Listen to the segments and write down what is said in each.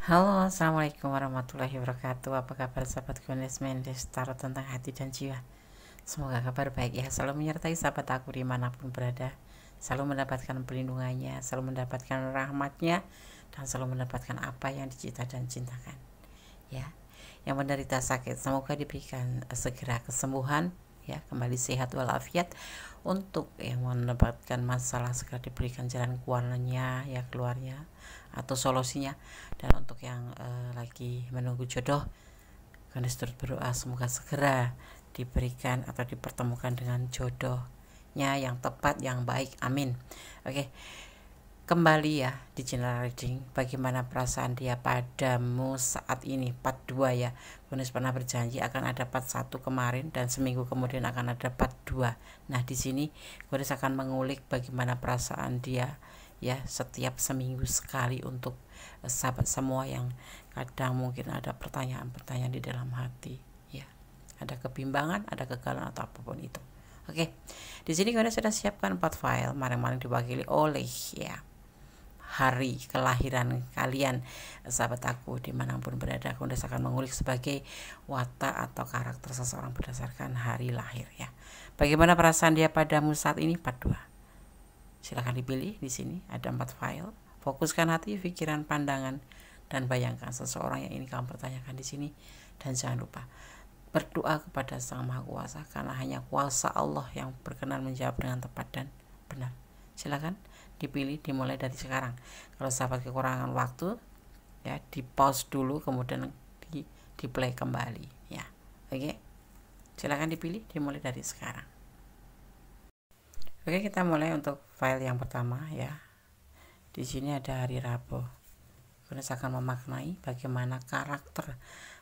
Halo, assalamualaikum warahmatullahi wabarakatuh. Apa kabar sahabat Gones Mendes Tarot tentang hati dan jiwa? Semoga kabar baik ya, selalu menyertai sahabat aku dimanapun berada, selalu mendapatkan pelindungannya, selalu mendapatkan rahmatnya, dan selalu mendapatkan apa yang dicita dan cintakan ya. Yang menderita sakit semoga diberikan segera kesembuhan ya, kembali sehat walafiat. Untuk yang mendapatkan masalah segera diberikan jalan keluarnya ya, keluarnya atau solusinya. Dan untuk yang lagi menunggu jodoh, Ganes turut berdoa semoga segera diberikan atau dipertemukan dengan jodohnya yang tepat, yang baik, amin. Oke, kembali ya di general reading, bagaimana perasaan dia padamu saat ini, part 2 ya. Ganes pernah berjanji akan ada part 1 kemarin dan seminggu kemudian akan ada part 2. Nah di sini Ganes akan mengulik bagaimana perasaan dia ya, setiap seminggu sekali untuk sahabat semua yang kadang mungkin ada pertanyaan-pertanyaan di dalam hati ya, ada kebimbangan, ada kegagalan atau apapun itu. Oke, di sini Ganes sudah siapkan 4 file, masing-masing diwakili oleh ya hari kelahiran kalian sahabat aku dimanapun berada. Ganes akan mengulik sebagai watak atau karakter seseorang berdasarkan hari lahir ya. Bagaimana perasaan dia padamu saat ini, part 2. Silahkan dipilih. Di sini ada 4 file. Fokuskan hati, pikiran, pandangan, dan bayangkan seseorang yang ingin kamu pertanyakan di sini. Dan jangan lupa berdoa kepada Sang Maha Kuasa, karena hanya kuasa Allah yang berkenan menjawab dengan tepat dan benar. Silahkan dipilih, dimulai dari sekarang. Kalau sahabat kekurangan waktu ya, di pause dulu kemudian di play kembali ya. Oke, silahkan dipilih, dimulai dari sekarang. Oke, kita mulai untuk file yang pertama ya. Di sini ada hari Rabu. Ganes akan memaknai bagaimana karakter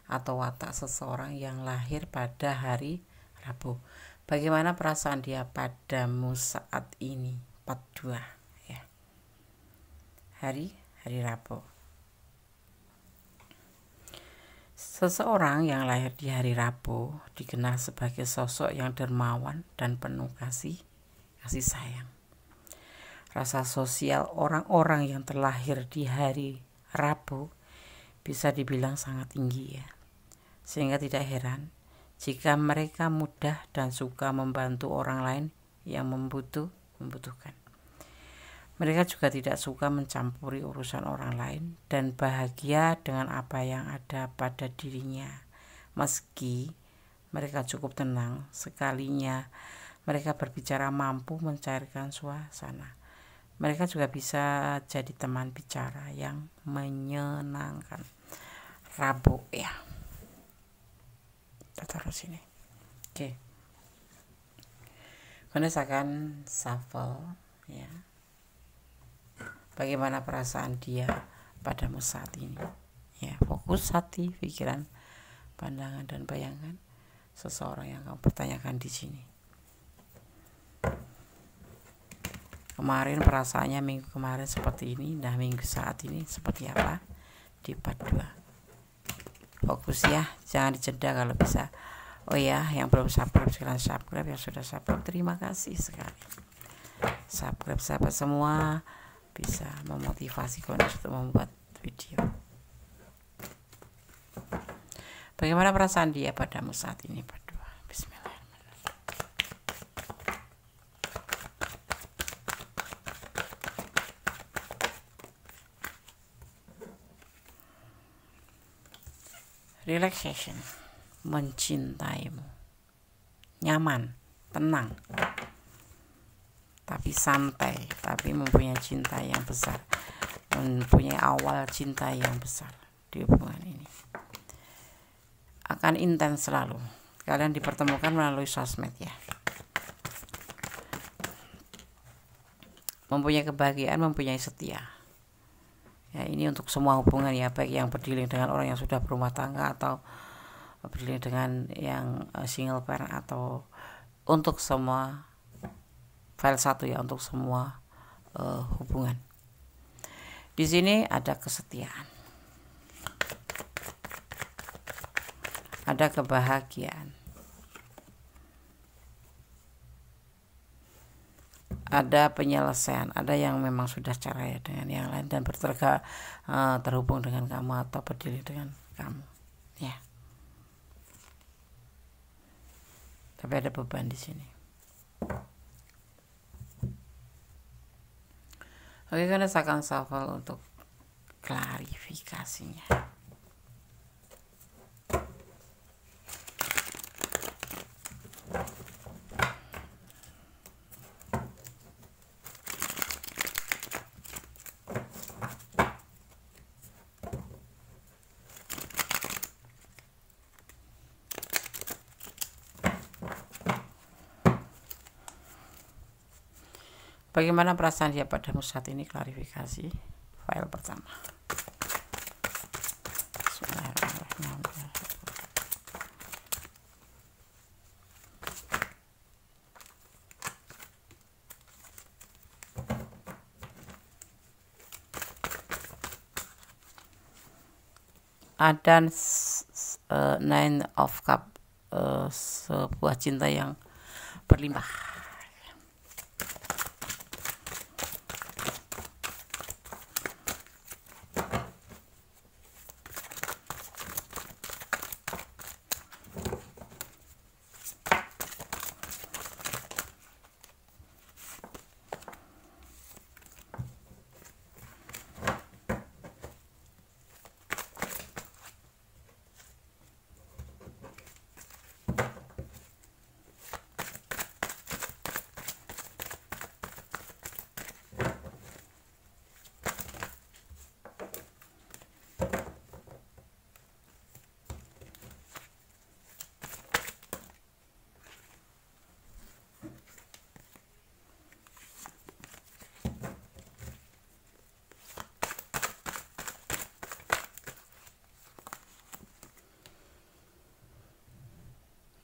atau watak seseorang yang lahir pada hari Rabu. Bagaimana perasaan dia padamu saat ini, part 2 ya. Hari Rabu. Seseorang yang lahir di hari Rabu dikenal sebagai sosok yang dermawan dan penuh kasih sayang. Rasa sosial orang-orang yang terlahir di hari Rabu bisa dibilang sangat tinggi ya. Sehingga tidak heran jika mereka mudah dan suka membantu orang lain yang membutuhkan. Mereka juga tidak suka mencampuri urusan orang lain dan bahagia dengan apa yang ada pada dirinya. Meski mereka cukup tenang, sekalinya mereka berbicara mampu mencairkan suasana. Mereka juga bisa jadi teman bicara yang menyenangkan. Rabu ya. Kita taruh sini. Oke. Ganes akan shuffle ya. Bagaimana perasaan dia padamu saat ini? Ya, fokus hati, pikiran, pandangan, dan bayangkan seseorang yang kamu pertanyakan di sini. Kemarin perasaannya minggu kemarin seperti ini, nah minggu saat ini seperti apa di part 2. Fokus ya, jangan dijeda kalau bisa. Oh ya, yang belum subscribe silahkan subscribe, yang sudah subscribe terima kasih sekali. Subscribe sahabat semua, bisa memotivasi Ganes untuk membuat video. Bagaimana perasaan dia padamu saat ini, part 2. Bismillah. Relaxation, mencintaimu, nyaman, tenang, tapi santai, tapi mempunyai cinta yang besar, mempunyai awal cinta yang besar di hubungan ini. Akan intens selalu. Kalian dipertemukan melalui sosmed ya. Mempunyai kebahagiaan, mempunyai setia. Ya, ini untuk semua hubungan ya, baik yang berdilin dengan orang yang sudah berumah tangga atau berdilin dengan yang single parent, atau untuk semua file 1 ya, untuk semua hubungan. Di sini ada kesetiaan, ada kebahagiaan, ada penyelesaian, ada yang memang sudah cerai dengan yang lain dan terhubung dengan kamu atau berdiri dengan kamu, ya. Tapi ada beban di sini. Oke, karena saya akan shuffle untuk klarifikasinya. Bagaimana perasaan dia padamu saat ini? Klarifikasi file pertama. Ada Nine of Cup, sebuah cinta yang berlimpah.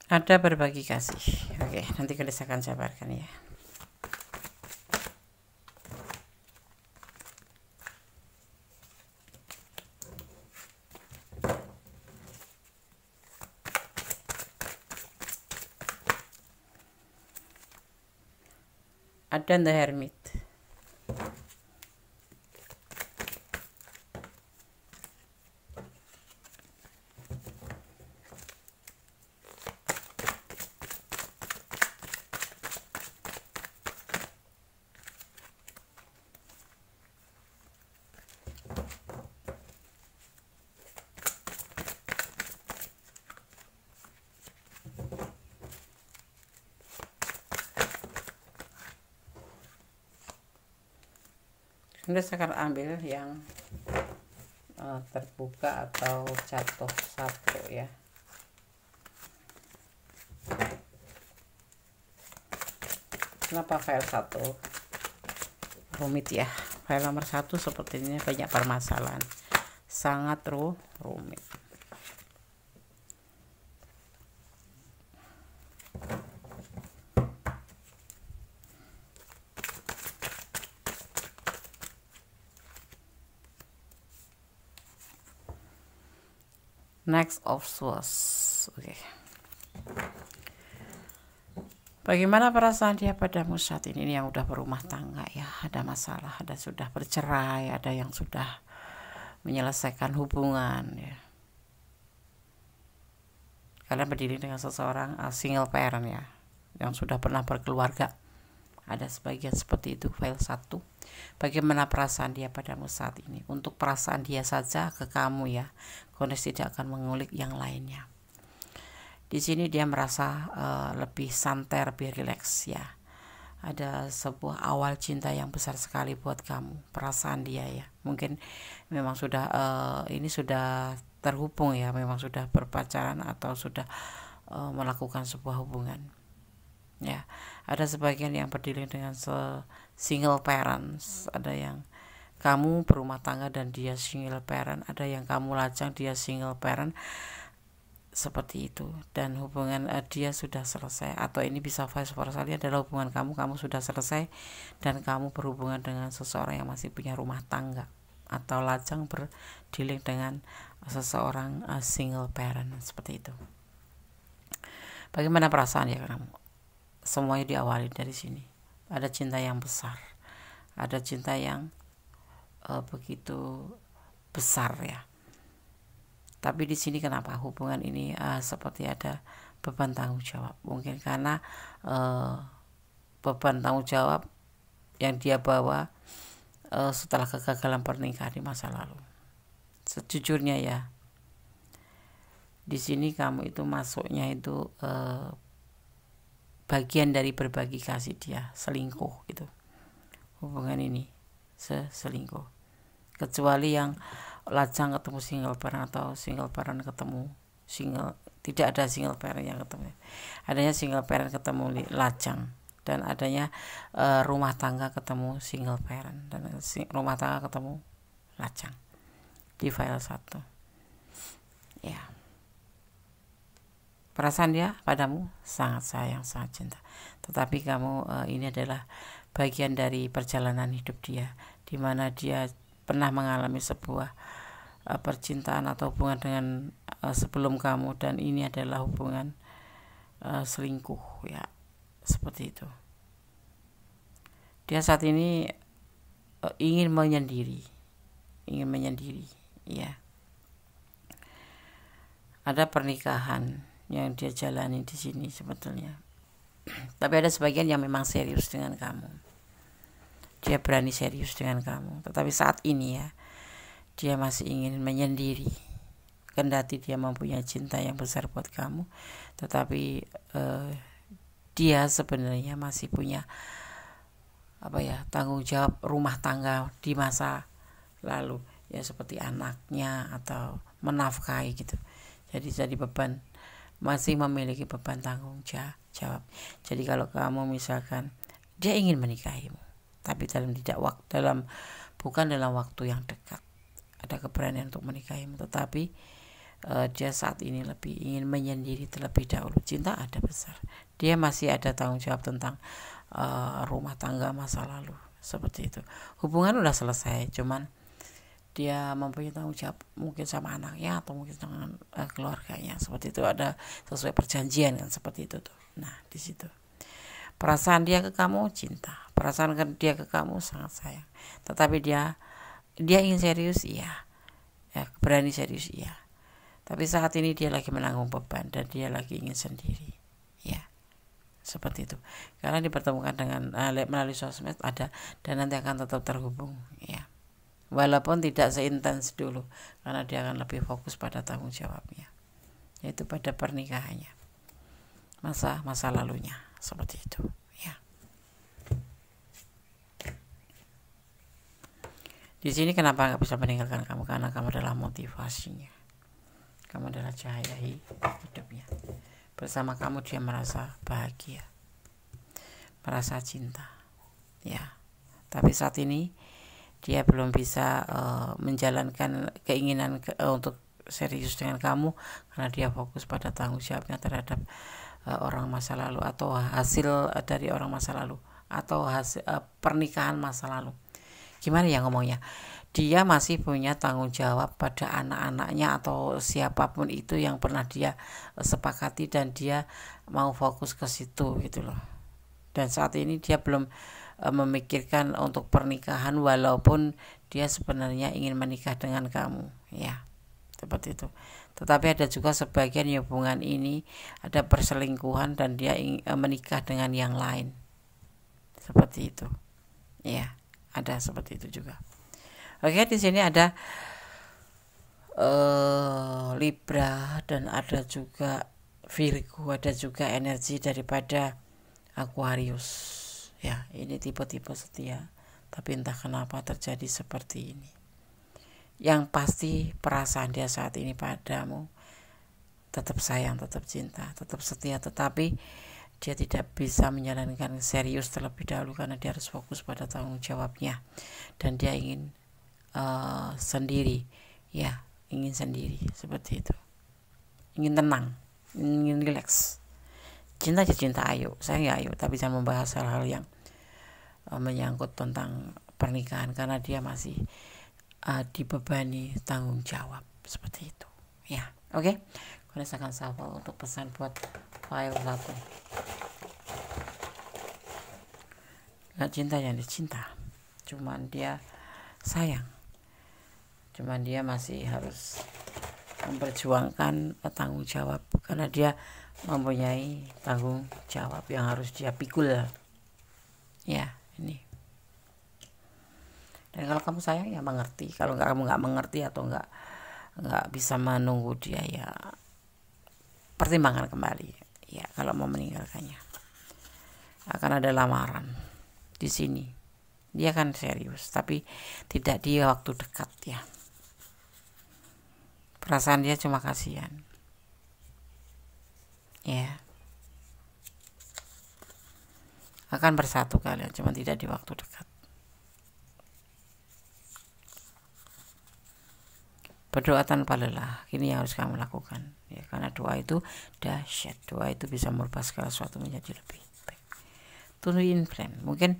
Ada berbagi kasih. Oke, nanti kalian akan jabarkan ya. Ada The Hermit. Ini saya akan ambil yang terbuka atau jatuh satu ya. Kenapa file 1 rumit ya? File nomor 1 sepertinya banyak permasalahan, sangat rumit. Next of Swords. Oke. Bagaimana perasaan dia padamu saat ini? Ini yang udah berumah tangga ya, ada masalah, ada sudah bercerai, ada yang sudah menyelesaikan hubungan ya. Kalian berdiri dengan seseorang single parent ya, yang sudah pernah berkeluarga. Ada sebagian seperti itu. File 1. Bagaimana perasaan dia padamu saat ini? Untuk perasaan dia saja ke kamu ya, Kondisi tidak akan mengulik yang lainnya. Di sini dia merasa lebih santai, lebih rileks ya. Ada sebuah awal cinta yang besar sekali buat kamu, perasaan dia ya. Mungkin memang sudah ini sudah terhubung ya, memang sudah berpacaran atau sudah melakukan sebuah hubungan. Ya, ada sebagian yang berdiri dengan single parents, ada yang kamu berumah tangga dan dia single parent, ada yang kamu lajang dia single parent, seperti itu. Dan hubungan dia sudah selesai, atau ini bisa vice versa, adalah hubungan kamu sudah selesai dan kamu berhubungan dengan seseorang yang masih punya rumah tangga atau lajang berdiling dengan seseorang single parent, seperti itu. Bagaimana perasaan ya kamu? Semuanya diawali dari sini. ada cinta yang besar, ada cinta yang begitu besar ya. Tapi di sini kenapa hubungan ini seperti ada beban tanggung jawab? Mungkin karena beban tanggung jawab yang dia bawa setelah kegagalan pernikahan di masa lalu. Sejujurnya ya, di sini kamu itu masuknya itu bagian dari berbagi kasih dia, selingkuh gitu. Hubungan ini selingkuh. Kecuali yang lajang ketemu single parent atau single parent ketemu single, tidak ada single parent yang ketemu. Adanya single parent ketemu lajang, dan adanya rumah tangga ketemu single parent, dan rumah tangga ketemu lajang di file 1. Ya. Perasaan dia padamu sangat sayang, sangat cinta. Tetapi kamu ini adalah bagian dari perjalanan hidup dia, di mana dia pernah mengalami sebuah percintaan atau hubungan dengan sebelum kamu, dan ini adalah hubungan selingkuh ya, seperti itu. Dia saat ini ingin menyendiri ya. Ada pernikahan yang dia jalani di sini sebetulnya. Tapi ada sebagian yang memang serius dengan kamu. Dia berani serius dengan kamu. Tetapi saat ini ya, dia masih ingin menyendiri. Kendati dia mempunyai cinta yang besar buat kamu, tetapi dia sebenarnya masih punya tanggung jawab rumah tangga di masa lalu, ya, seperti anaknya atau menafkahi gitu. Jadi beban, masih memiliki beban tanggung jawab. Jadi kalau kamu misalkan dia ingin menikahimu, tapi bukan dalam waktu yang dekat, ada keberanian untuk menikahimu, tetapi dia saat ini lebih ingin menyendiri terlebih dahulu. Cinta ada besar, dia masih ada tanggung jawab tentang rumah tangga masa lalu, seperti itu. Hubungan udah selesai, cuman dia mempunyai tanggung jawab mungkin sama anaknya atau mungkin dengan keluarganya, seperti itu. Ada sesuai perjanjian kan, seperti itu tuh. Nah, di situ perasaan dia ke kamu cinta, perasaan dia ke kamu sangat sayang, tetapi dia ingin serius, iya ya, berani serius, iya. Tapi saat ini dia lagi menanggung beban dan dia lagi ingin sendiri, ya, seperti itu. Karena dipertemukan dengan melalui sosmed ada, dan nanti akan tetap terhubung, ya. Walaupun tidak seintens dulu, karena dia akan lebih fokus pada tanggung jawabnya, yaitu pada pernikahannya, masa lalunya, seperti itu ya. Di sini kenapa nggak bisa meninggalkan kamu? Karena kamu adalah motivasinya, kamu adalah cahaya hidupnya. Bersama kamu dia merasa bahagia, merasa cinta, ya. Tapi saat ini dia belum bisa menjalankan keinginan untuk serius dengan kamu, karena dia fokus pada tanggung jawabnya terhadap orang masa lalu, atau hasil dari orang masa lalu, atau hasil pernikahan masa lalu. Gimana ya ngomongnya? Dia masih punya tanggung jawab pada anak-anaknya atau siapapun itu yang pernah dia sepakati, dan dia mau fokus ke situ gitu loh. Dan saat ini dia belum memikirkan untuk pernikahan, walaupun dia sebenarnya ingin menikah dengan kamu, ya, seperti itu. Tetapi ada juga sebagian hubungan ini ada perselingkuhan, dan dia ingin menikah dengan yang lain, seperti itu, ya, ada seperti itu juga. Oke, di sini ada Libra, dan ada juga Virgo, ada juga energi daripada Aquarius. Ya, ini tipe-tipe setia, tapi entah kenapa terjadi seperti ini. Yang pasti perasaan dia saat ini padamu tetap sayang, tetap cinta, tetap setia, tetapi dia tidak bisa menjalankan serius terlebih dahulu karena dia harus fokus pada tanggung jawabnya, dan dia ingin sendiri, ya, ingin sendiri, seperti itu. Ingin tenang, ingin relax. Cinta aja cinta, ayo, saya nggak ayo, tapi jangan membahas hal-hal yang menyangkut tentang pernikahan, karena dia masih dibebani tanggung jawab, seperti itu, ya. Oke, Kau akan shuffle untuk pesan buat file 1. nggak cinta yang dicinta, cuman dia sayang, cuman dia masih harus memperjuangkan tanggung jawab karena dia mempunyai tanggung jawab yang harus dia pikul ya. Ini, dan kalau kamu sayang ya mengerti, kalau kamu nggak mengerti atau nggak bisa menunggu dia ya pertimbangkan kembali ya. Kalau mau meninggalkannya akan ada lamaran di sini, dia kan serius tapi tidak di waktu dekat ya. Perasaan dia cuma kasihan ya, akan bersatu kalian cuma tidak di waktu dekat. Berdoa tanpa lelah, ini yang harus kamu lakukan ya, karena doa itu dahsyat, doa itu bisa merubah segala sesuatu menjadi lebih baik. Twin flame, mungkin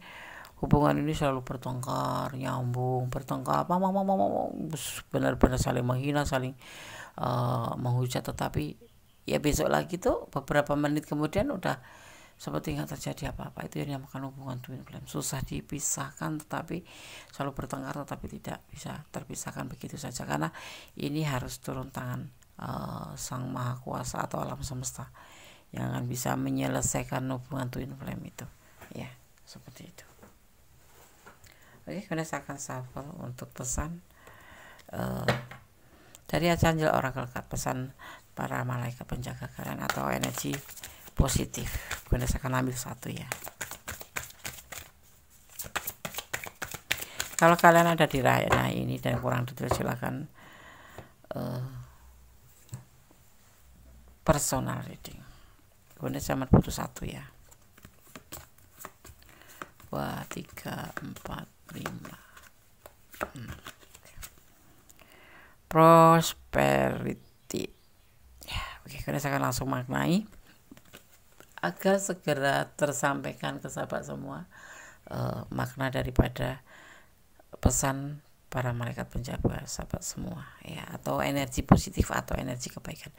hubungan ini selalu bertengkar, nyambung, bertengkar, benar-benar saling menghina, saling menghujat, tetapi ya besok lagi tuh beberapa menit kemudian udah seperti nggak terjadi apa-apa. Itu yang dinamakan hubungan twin flame, susah dipisahkan tetapi selalu bertengkar tetapi tidak bisa terpisahkan begitu saja, karena ini harus turun tangan Sang Maha Kuasa atau alam semesta yang akan bisa menyelesaikan hubungan twin flame itu ya, seperti itu. Oke, kemudian saya akan shuffle untuk pesan dari Archangel Oracle Card, pesan para malaikat penjaga kalian atau energi positif. Kemudian saya akan ambil satu ya. Kalau kalian ada di ranah ini dan kurang detail, silakan personal reading. Kemudian saya butuh satu ya. 2, 3, 4, 5. Prosperity ya. Oke, kemudian saya akan langsung maknai agar segera tersampaikan ke sahabat semua makna daripada pesan para malaikat penjaga sahabat semua ya, atau energi positif atau energi kebaikan.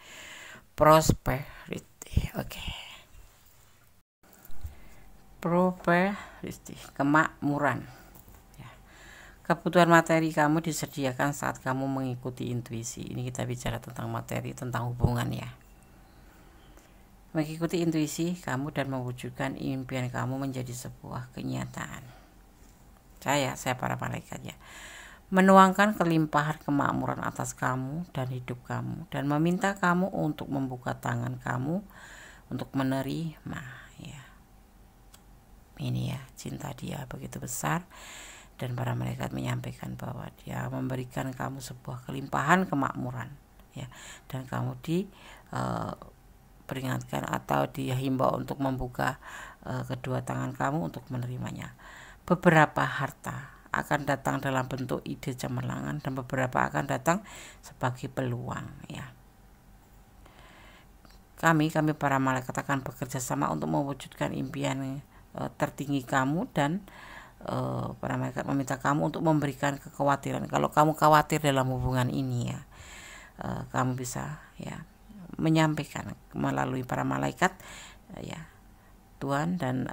Prosperity. Oke. Prosperity, kemakmuran ya. Kebutuhan materi kamu disediakan saat kamu mengikuti intuisi. Ini kita bicara tentang materi, tentang hubungan ya. Mengikuti intuisi kamu dan mewujudkan impian kamu menjadi sebuah kenyataan. Saya para malaikat ya, menuangkan kelimpahan kemakmuran atas kamu dan hidup kamu, dan meminta kamu untuk membuka tangan kamu untuk menerima ya. Ini ya, cinta dia begitu besar, dan para malaikat menyampaikan bahwa dia memberikan kamu sebuah kelimpahan kemakmuran ya, dan kamu peringatkan atau dihimbau untuk membuka kedua tangan kamu untuk menerimanya. Beberapa harta akan datang dalam bentuk ide cemerlangan dan beberapa akan datang sebagai peluang ya. Kami para malaikat akan bekerja sama untuk mewujudkan impian tertinggi kamu, dan para malaikat meminta kamu untuk memberikan kekhawatiran. Kalau kamu khawatir dalam hubungan ini ya, kamu bisa ya menyampaikan melalui para malaikat ya. Tuhan dan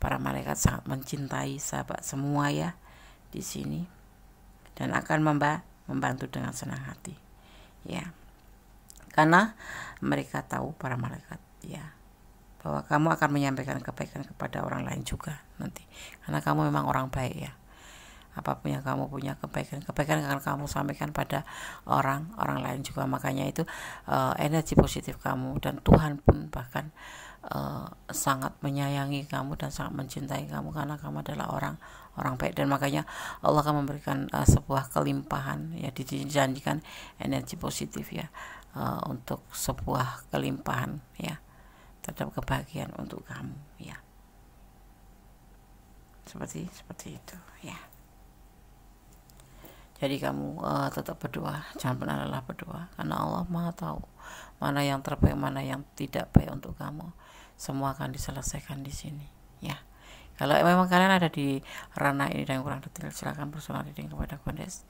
para malaikat sangat mencintai sahabat semua ya di sini, dan akan membantu dengan senang hati ya, karena mereka tahu para malaikat ya bahwa kamu akan menyampaikan kebaikan kepada orang lain juga nanti, karena kamu memang orang baik ya. Apapun yang kamu punya kebaikan akan kamu sampaikan pada orang lain juga. Makanya itu energi positif kamu, dan Tuhan pun bahkan sangat menyayangi kamu dan sangat mencintai kamu karena kamu adalah orang baik, dan makanya Allah akan memberikan sebuah kelimpahan ya, dijanjikan energi positif ya, untuk sebuah kelimpahan ya terhadap kebahagiaan untuk kamu ya, seperti itu ya. Jadi kamu tetap berdoa, jangan pernah lelah berdoa, karena Allah Maha tahu mana yang terbaik, mana yang tidak baik untuk kamu. Semua akan diselesaikan di sini ya. Kalau memang kalian ada di ranah ini dan kurang detail, silakan personal reading kepada Gondes.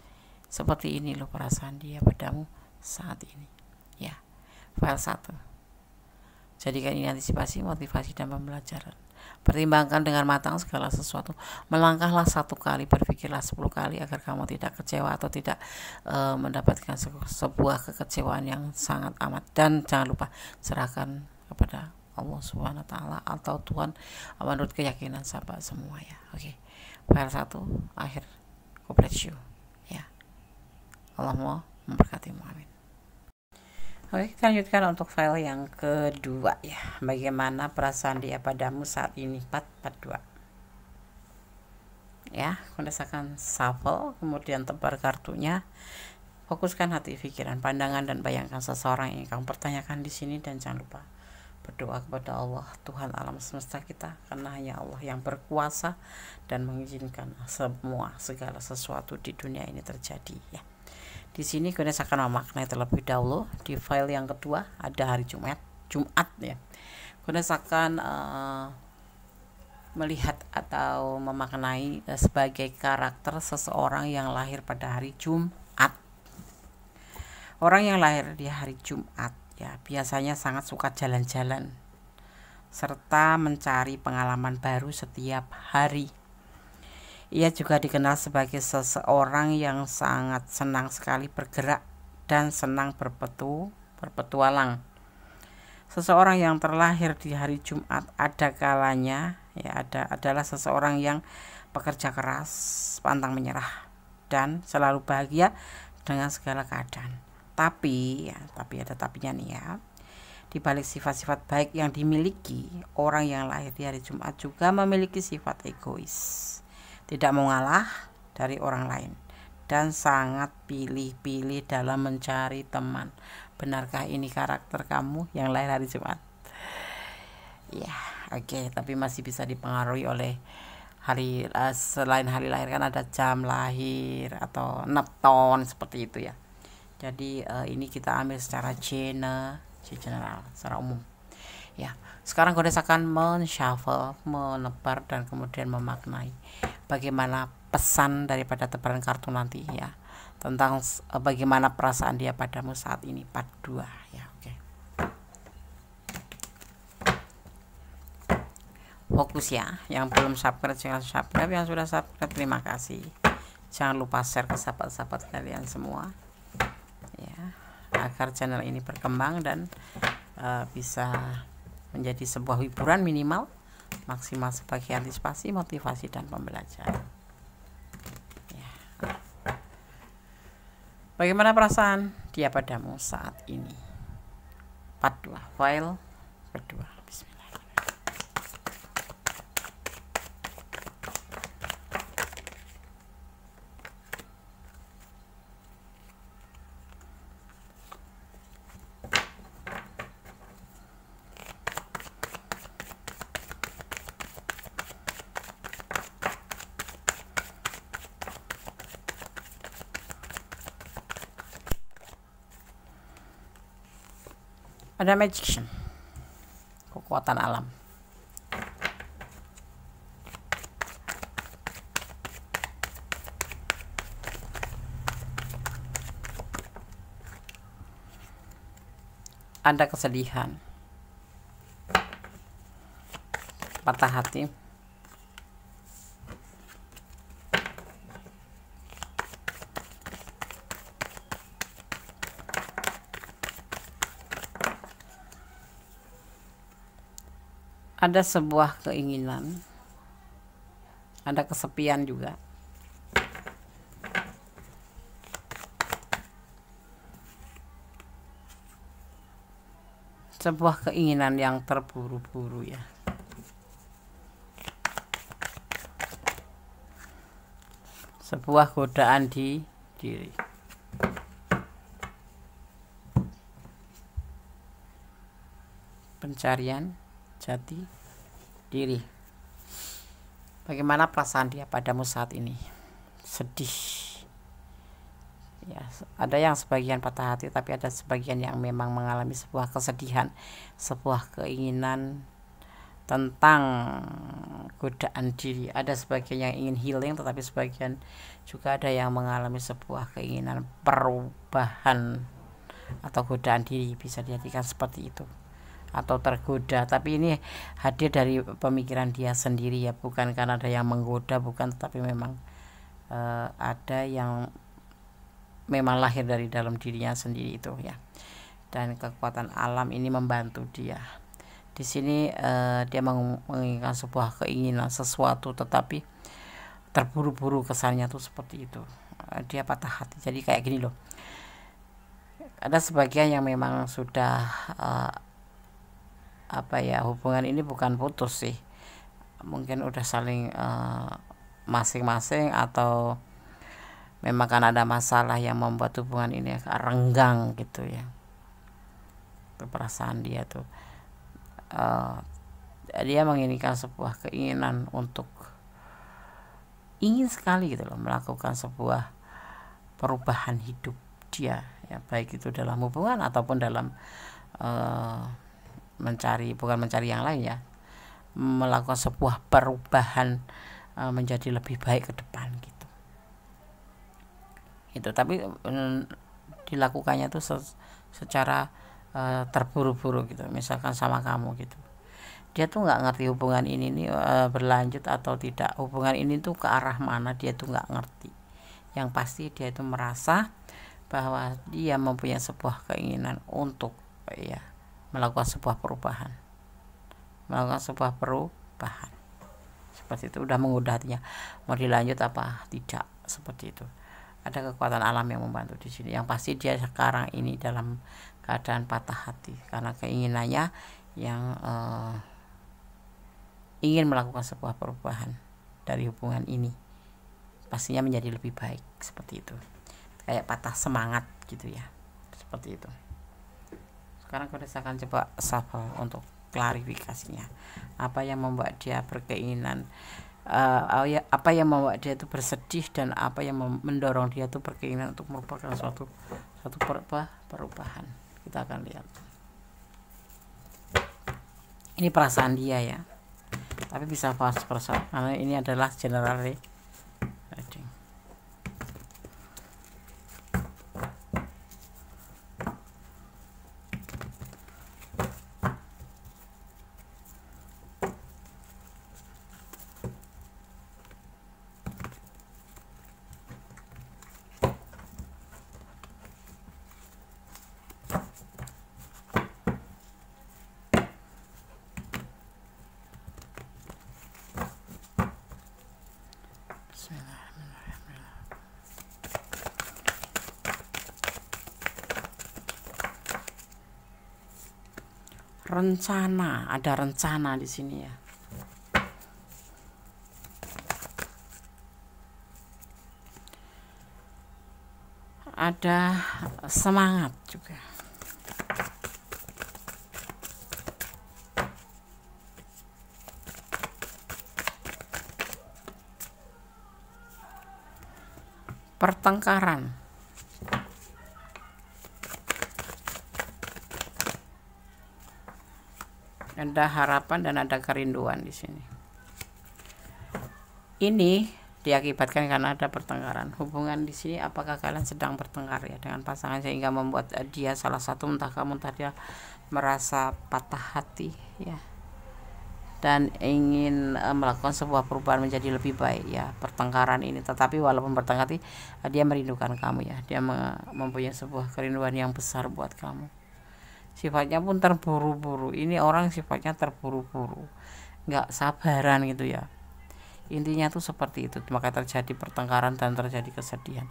Seperti ini loh perasaan dia padamu saat ini ya. File 1. Jadikan ini antisipasi, motivasi, dan pembelajaran. Pertimbangkan dengan matang segala sesuatu. Melangkahlah 1 kali, berpikirlah 10 kali agar kamu tidak kecewa atau tidak mendapatkan sebuah kekecewaan yang sangat amat. Dan jangan lupa serahkan kepada Allah Subhanahu wa taala atau Tuhan menurut keyakinan sahabat semua ya. Oke. File 1 akhir. God bless you. Ya. Allah mau memberkatimu. Amin. Oke, kita lanjutkan untuk file yang kedua ya. Bagaimana perasaan dia padamu saat ini? 442. Ya, rasakan shuffle, kemudian tebar kartunya. Fokuskan hati, pikiran, pandangan, dan bayangkan seseorang yang kamu pertanyakan di sini, dan jangan lupa berdoa kepada Allah, Tuhan alam semesta kita, karena hanya Allah yang berkuasa dan mengizinkan segala sesuatu di dunia ini terjadi ya. Di sini Ganes akan memaknai terlebih dahulu. Di file yang kedua ada hari Jumat ya. Ganes akan melihat atau memaknai sebagai karakter seseorang yang lahir pada hari Jumat. Orang yang lahir di hari Jumat ya biasanya sangat suka jalan-jalan serta mencari pengalaman baru setiap hari. Ia juga dikenal sebagai seseorang yang sangat senang sekali bergerak dan senang berpetualang. Seseorang yang terlahir di hari Jumat ada kalanya ya adalah seseorang yang pekerja keras, pantang menyerah, dan selalu bahagia dengan segala keadaan. Tapi ada tapinya nih ya. Di balik sifat-sifat baik yang dimiliki, orang yang lahir di hari Jumat juga memiliki sifat egois. Tidak mau ngalah dari orang lain dan sangat pilih-pilih dalam mencari teman. Benarkah ini karakter kamu yang lahir hari Jumat? Ya, oke, tapi masih bisa dipengaruhi oleh hari selain hari lahir kan ada jam lahir atau nepton seperti itu ya. Jadi ini kita ambil secara general, secara umum. Ya, sekarang Godes akan men-shuffle, menebar dan kemudian memaknai bagaimana pesan daripada tebaran kartu nanti ya tentang bagaimana perasaan dia padamu saat ini. Part 2 ya. Oke. Fokus ya, yang belum subscribe jangan subscribe, yang sudah subscribe terima kasih. Jangan lupa share ke sahabat-sahabat kalian semua ya, agar channel ini berkembang dan bisa menjadi sebuah hiburan minimal maksimal sebagai antisipasi, motivasi, dan pembelajaran ya. Bagaimana perasaan dia padamu saat ini? Part 2 file kedua. Ada magician, kekuatan alam. Ada kesedihan, patah hati, ada sebuah keinginan, ada kesepian juga. Sebuah keinginan yang terburu-buru ya. Sebuah godaan di diri. Pencarian jati diri. Bagaimana perasaan dia padamu saat ini? Sedih. Ya, ada yang sebagian patah hati, tapi ada sebagian yang memang mengalami sebuah kesedihan, sebuah keinginan tentang godaan diri. Ada sebagian yang ingin healing, tetapi sebagian juga ada yang mengalami sebuah keinginan perubahan atau godaan diri, bisa dijadikan seperti itu. atau tergoda, tapi ini hadir dari pemikiran dia sendiri ya, bukan karena ada yang menggoda, bukan, tapi memang ada yang memang lahir dari dalam dirinya sendiri itu ya. Dan kekuatan alam ini membantu dia. Di sini dia menginginkan sebuah keinginan sesuatu, tetapi terburu-buru, kesannya tuh seperti itu. Dia patah hati. Jadi kayak gini loh, ada sebagian yang memang sudah hubungan ini bukan putus sih, mungkin udah saling masing-masing, atau memang kan ada masalah yang membuat hubungan ini renggang gitu ya. Itu perasaan dia tuh, dia menginginkan sebuah keinginan untuk ingin sekali gitu loh melakukan sebuah perubahan hidup dia ya, baik itu dalam hubungan ataupun dalam bukan mencari yang lain ya, melakukan sebuah perubahan menjadi lebih baik ke depan gitu. Itu tapi dilakukannya tuh secara terburu-buru gitu. Misalkan sama kamu gitu, dia tuh nggak ngerti hubungan ini nih berlanjut atau tidak, hubungan ini tuh ke arah mana dia tuh nggak ngerti. Yang pasti dia itu merasa bahwa dia mempunyai sebuah keinginan untuk ya melakukan sebuah perubahan, seperti itu. Udah menggoda hatinya, mau dilanjut apa tidak, seperti itu. Ada kekuatan alam yang membantu di sini. Yang pasti dia sekarang ini dalam keadaan patah hati karena keinginannya yang ingin melakukan sebuah perubahan dari hubungan ini, pastinya menjadi lebih baik, seperti itu. Kayak patah semangat gitu ya, seperti itu. Sekarang saya akan coba shuffle untuk klarifikasinya. Apa yang membuat dia berkeinginan, apa yang membuat dia itu bersedih, dan apa yang mendorong dia itu berkeinginan untuk merupakan suatu perubahan. Kita akan lihat. Ini perasaan dia ya, tapi bisa fast person karena ini adalah general reading. Rencana, ada rencana di sini ya. Ada semangat juga. Pertengkaran. Ada harapan dan ada kerinduan di sini. Ini diakibatkan karena ada pertengkaran. Hubungan di sini, apakah kalian sedang bertengkar ya dengan pasangan sehingga membuat dia salah satu, entah kamu entah dia, merasa patah hati ya, dan ingin melakukan sebuah perubahan menjadi lebih baik ya. Pertengkaran ini, tetapi walaupun bertengkar, dia merindukan kamu ya. Dia mempunyai sebuah kerinduan yang besar buat kamu. Sifatnya pun terburu-buru. Ini orang sifatnya terburu-buru, nggak sabaran gitu ya. Intinya tuh seperti itu. Maka terjadi pertengkaran dan terjadi kesedihan.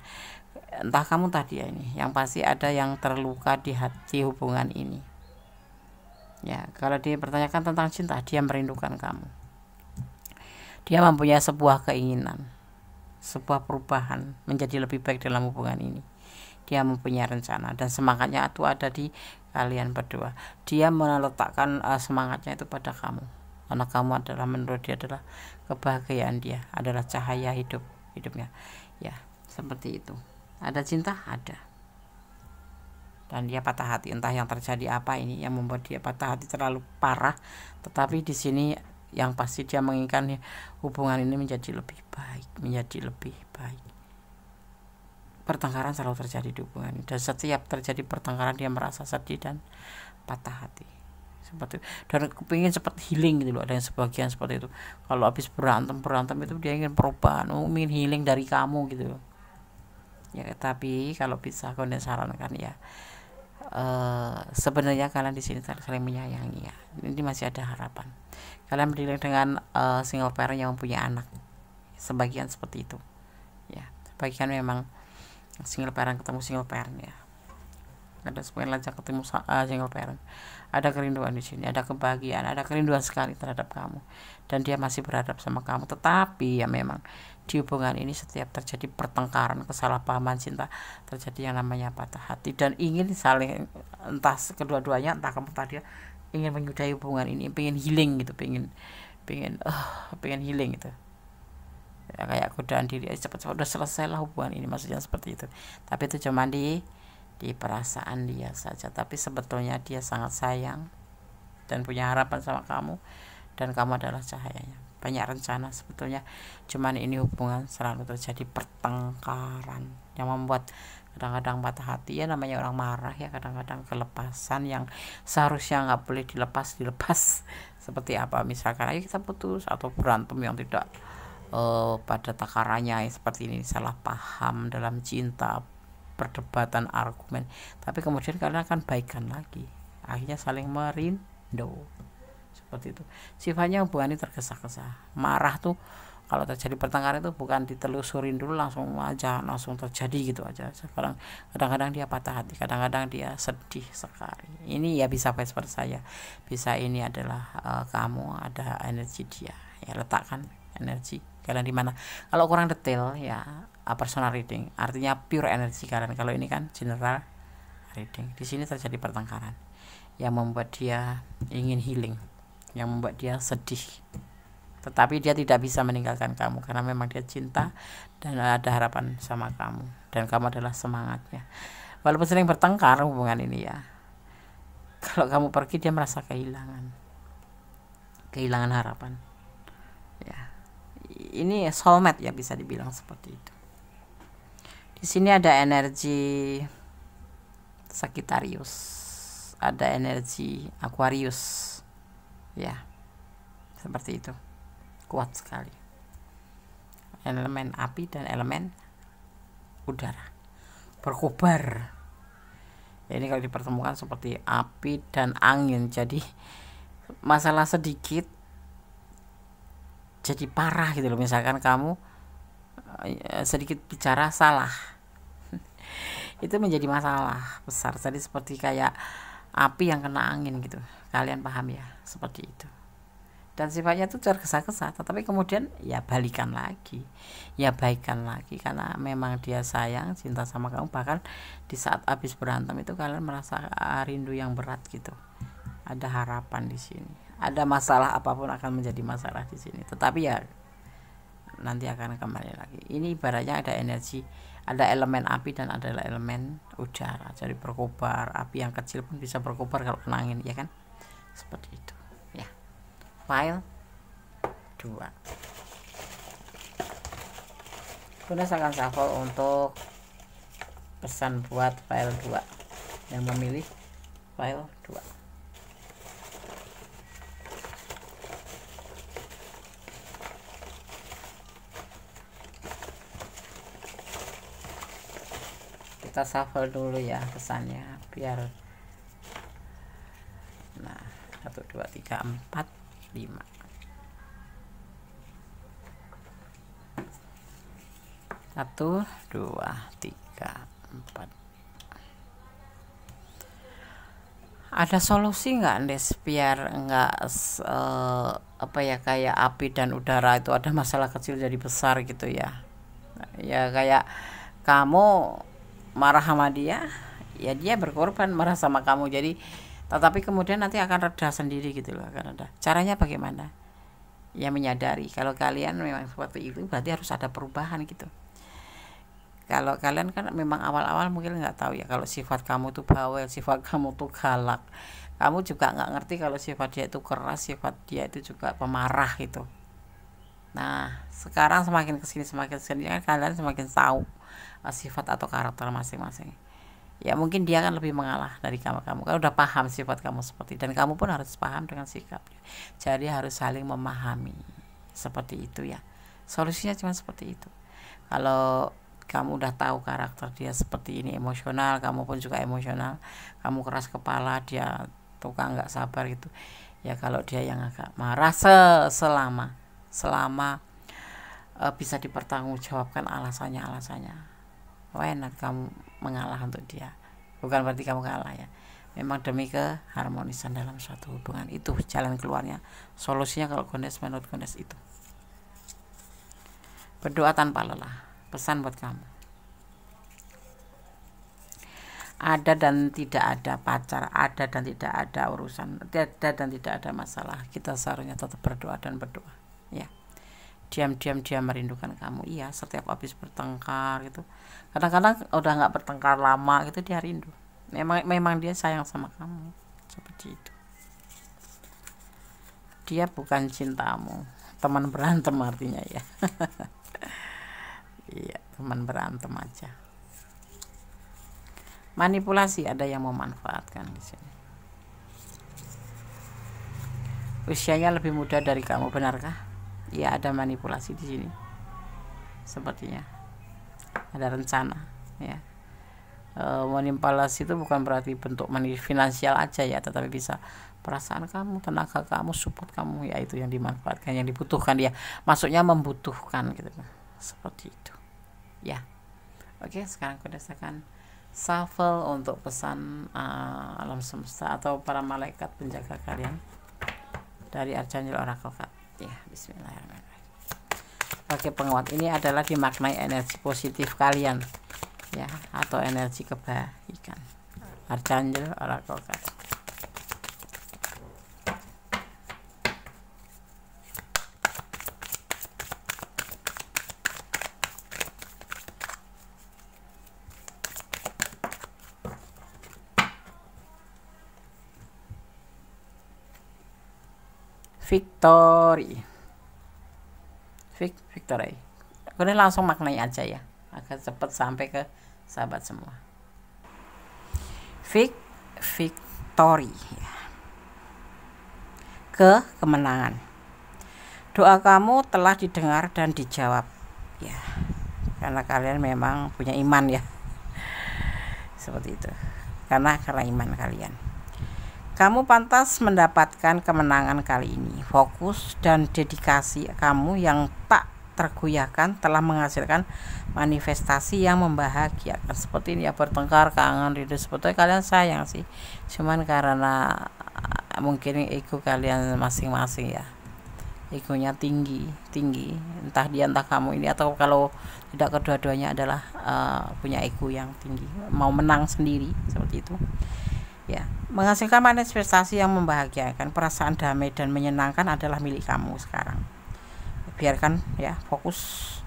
Entah kamu tadi ya, ini yang pasti ada yang terluka di hati hubungan ini ya. Kalau dia bertanyakan tentang cinta, dia merindukan kamu. Dia mempunyai sebuah keinginan, sebuah perubahan menjadi lebih baik dalam hubungan ini. Dia mempunyai rencana dan semangatnya itu ada di kalian berdua. Dia meletakkan semangatnya itu pada kamu, karena kamu adalah, menurut dia adalah kebahagiaan dia, adalah cahaya hidupnya ya, seperti itu. Ada cinta, ada, dan dia patah hati. Entah yang terjadi apa ini yang membuat dia patah hati terlalu parah, tetapi di sini yang pasti dia menginginkan hubungan ini menjadi lebih baik, Pertengkaran selalu terjadi di hubungan ini, dan setiap terjadi pertengkaran dia merasa sedih dan patah hati. seperti itu. Dan kepingin cepat healing gitu loh, ada yang sebagian seperti itu, kalau habis berantem itu dia ingin perubahan, ingin healing dari kamu gitu loh ya. Tapi kalau bisa aku sarankan ya, sebenarnya kalian di sini saling menyayangi ya, ini masih ada harapan. Kalian berdiri dengan single parent yang mempunyai anak, sebagian seperti itu ya, sebagian memang single parent ketemu single parent ya, ada sebagian lajak ketemu single parent, ada kerinduan di sini, ada kebahagiaan, ada kerinduan sekali terhadap kamu, dan dia masih berhadap sama kamu. Tetapi ya memang di hubungan ini setiap terjadi pertengkaran, kesalahpahaman cinta, terjadi yang namanya patah hati, dan ingin saling, entah kedua-duanya, entah kamu tadi ingin menyudahi hubungan ini, pengen healing gitu, pengen healing gitu ya, kayak godaan diri cepat-cepat udah selesai lah hubungan ini, maksudnya seperti itu. Tapi itu cuma di perasaan dia saja, tapi sebetulnya dia sangat sayang dan punya harapan sama kamu, dan kamu adalah cahayanya. Banyak rencana sebetulnya, cuman ini hubungan selalu terjadi pertengkaran yang membuat kadang-kadang patah hati ya, namanya orang marah ya, kadang-kadang kelepasan yang seharusnya nggak boleh dilepas seperti apa, misalkan ayo kita putus, atau berantem yang tidak pada takarannya ya, seperti ini, salah paham dalam cinta, perdebatan, argumen, tapi kemudian kalian akan baikan lagi, akhirnya saling merindu seperti itu. Sifatnya hubungan ini tergesa-gesa, marah tuh kalau terjadi pertengkaran itu bukan ditelusurin dulu, langsung terjadi gitu aja. Sekarang kadang-kadang dia patah hati, kadang-kadang dia sedih sekali. Ini ya bisa vice versa ya, bisa ini adalah kamu ada energi dia ya, letakkan energi kalian di mana. Kalau kurang detail ya personal reading, artinya pure energi kalian. Kalau ini kan general reading. Di sini terjadi pertengkaran yang membuat dia ingin healing, yang membuat dia sedih, tetapi dia tidak bisa meninggalkan kamu karena memang dia cinta dan ada harapan sama kamu, dan kamu adalah semangatnya. Walaupun sering bertengkar hubungan ini ya, kalau kamu pergi dia merasa kehilangan harapan ya. Ini soulmate ya, bisa dibilang seperti itu. Di sini ada energi Sagittarius, ada energi Aquarius ya, seperti itu, kuat sekali elemen api dan elemen udara berkobar ya. Ini kalau dipertemukan seperti api dan angin, jadi masalah sedikit jadi parah gitu loh. Misalkan kamu sedikit bicara salah itu menjadi masalah besar, jadi seperti kayak api yang kena angin gitu, kalian paham ya, seperti itu. Dan sifatnya itu tergesa-gesa, tetapi kemudian ya balikan lagi, ya baikkan lagi, karena memang dia sayang, cinta sama kamu. Bahkan di saat habis berantem itu kalian merasa rindu yang berat gitu, ada harapan di sini, ada masalah apapun akan menjadi masalah di sini, tetapi ya nanti akan kembali lagi. Ini ibaratnya ada energi, ada elemen api dan ada elemen udara, jadi berkobar. Api yang kecil pun bisa berkobar kalau kena angin ya kan, seperti itu ya. File 2 Guna akan shuffle untuk pesan buat file 2 yang memilih file 2. Kita shuffle dulu ya pesannya biar 1 2 3 4 5. 1 2 3 4. Ada solusi nggak Des biar nggak kayak api dan udara itu ada masalah kecil jadi besar gitu ya. Ya kayak kamu marah sama dia, ya dia berkorban marah sama kamu, jadi tetapi kemudian nanti akan reda sendiri gitu loh, akan ada. Caranya bagaimana? Ya menyadari kalau kalian memang seperti itu, berarti harus ada perubahan gitu. Kalau kalian kan memang awal-awal mungkin nggak tahu ya, kalau sifat kamu tuh bawel, sifat kamu tuh galak, kamu juga nggak ngerti kalau sifat dia itu keras, sifat dia itu juga pemarah gitu. Nah sekarang semakin kesini kan kalian semakin tahu sifat atau karakter masing-masing. ya mungkin dia kan lebih mengalah dari kamu kan udah paham sifat kamu seperti, dan kamu pun harus paham dengan sikapnya. Jadi harus saling memahami seperti itu ya. Solusinya cuma seperti itu. Kalau kamu udah tahu karakter dia seperti ini, emosional, kamu pun juga emosional, kamu keras kepala, dia tukang nggak sabar gitu ya. Kalau dia yang agak marah, selama bisa dipertanggungjawabkan alasannya, why not kamu mengalah untuk dia. Bukan berarti kamu kalah ya, memang demi keharmonisan dalam suatu hubungan. Itu jalan keluarnya, solusinya kalau Goddess menurut Goddess itu. Berdoa tanpa lelah. Pesan buat kamu, ada dan tidak ada pacar, ada dan tidak ada urusan, ada dan tidak ada masalah, kita seharusnya tetap berdoa dan berdoa ya. Diam-diam dia merindukan kamu. Iya, setiap habis bertengkar gitu, kadang-kadang udah nggak bertengkar lama gitu, dia rindu. Memang dia sayang sama kamu seperti itu. Dia bukan cintamu, teman berantem artinya ya. Iya, teman berantem aja. Manipulasi, ada yang memanfaatkan di sini. Usianya lebih muda dari kamu, benarkah? Ya, ada manipulasi di sini. Sepertinya ada rencana ya. Manipulasi itu bukan berarti bentuk finansial aja ya, tetapi bisa perasaan kamu, tenaga kamu, support kamu ya, itu yang dimanfaatkan, yang dibutuhkan dia. Maksudnya membutuhkan gitu. Seperti itu. Ya, oke, sekarang Goddess akan shuffle untuk pesan alam semesta atau para malaikat penjaga kalian dari Archangel Oracle Card. Ya, bismillahirrahmanirrahim. Oke, penguat ini adalah dimaknai energi positif kalian ya, atau energi kebaikan. Archangel Oracle Card. Victory. Kemudian langsung maknai aja ya, agar cepat sampai ke sahabat semua. Victory, kemenangan. Doa kamu telah didengar dan dijawab ya, karena kalian memang punya iman ya, seperti itu. Karena iman kalian, kamu pantas mendapatkan kemenangan kali ini. Fokus dan dedikasi kamu yang tak tergoyahkan telah menghasilkan manifestasi yang membahagiakan. Seperti ini ya, bertengkar, kangen, rindu, sebetulnya kalian sayang sih, cuman karena mungkin ego kalian masing-masing ya, egonya tinggi, entah dia entah kamu ini, atau kalau tidak kedua-duanya adalah punya ego yang tinggi, mau menang sendiri seperti itu ya. Menghasilkan manifestasi yang membahagiakan, perasaan damai dan menyenangkan adalah milik kamu sekarang. Biarkan ya, fokus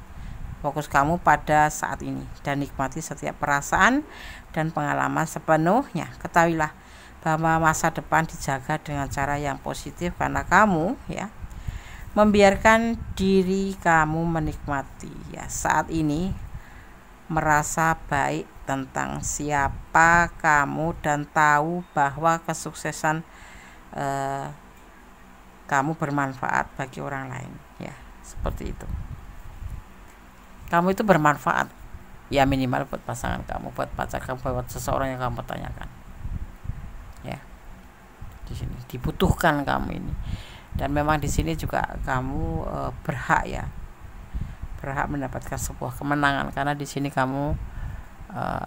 kamu pada saat ini dan nikmati setiap perasaan dan pengalaman sepenuhnya. Ketahuilah bahwa masa depan dijaga dengan cara yang positif, karena kamu ya membiarkan diri kamu menikmati ya saat ini, merasa baik tentang siapa kamu dan tahu bahwa kesuksesan kamu bermanfaat bagi orang lain ya, seperti itu. Kamu itu bermanfaat ya, minimal buat pasangan kamu, buat pacar kamu, buat seseorang yang kamu tanyakan ya. Di sini dibutuhkan kamu ini, dan memang di sini juga kamu berhak mendapatkan sebuah kemenangan, karena di sini kamu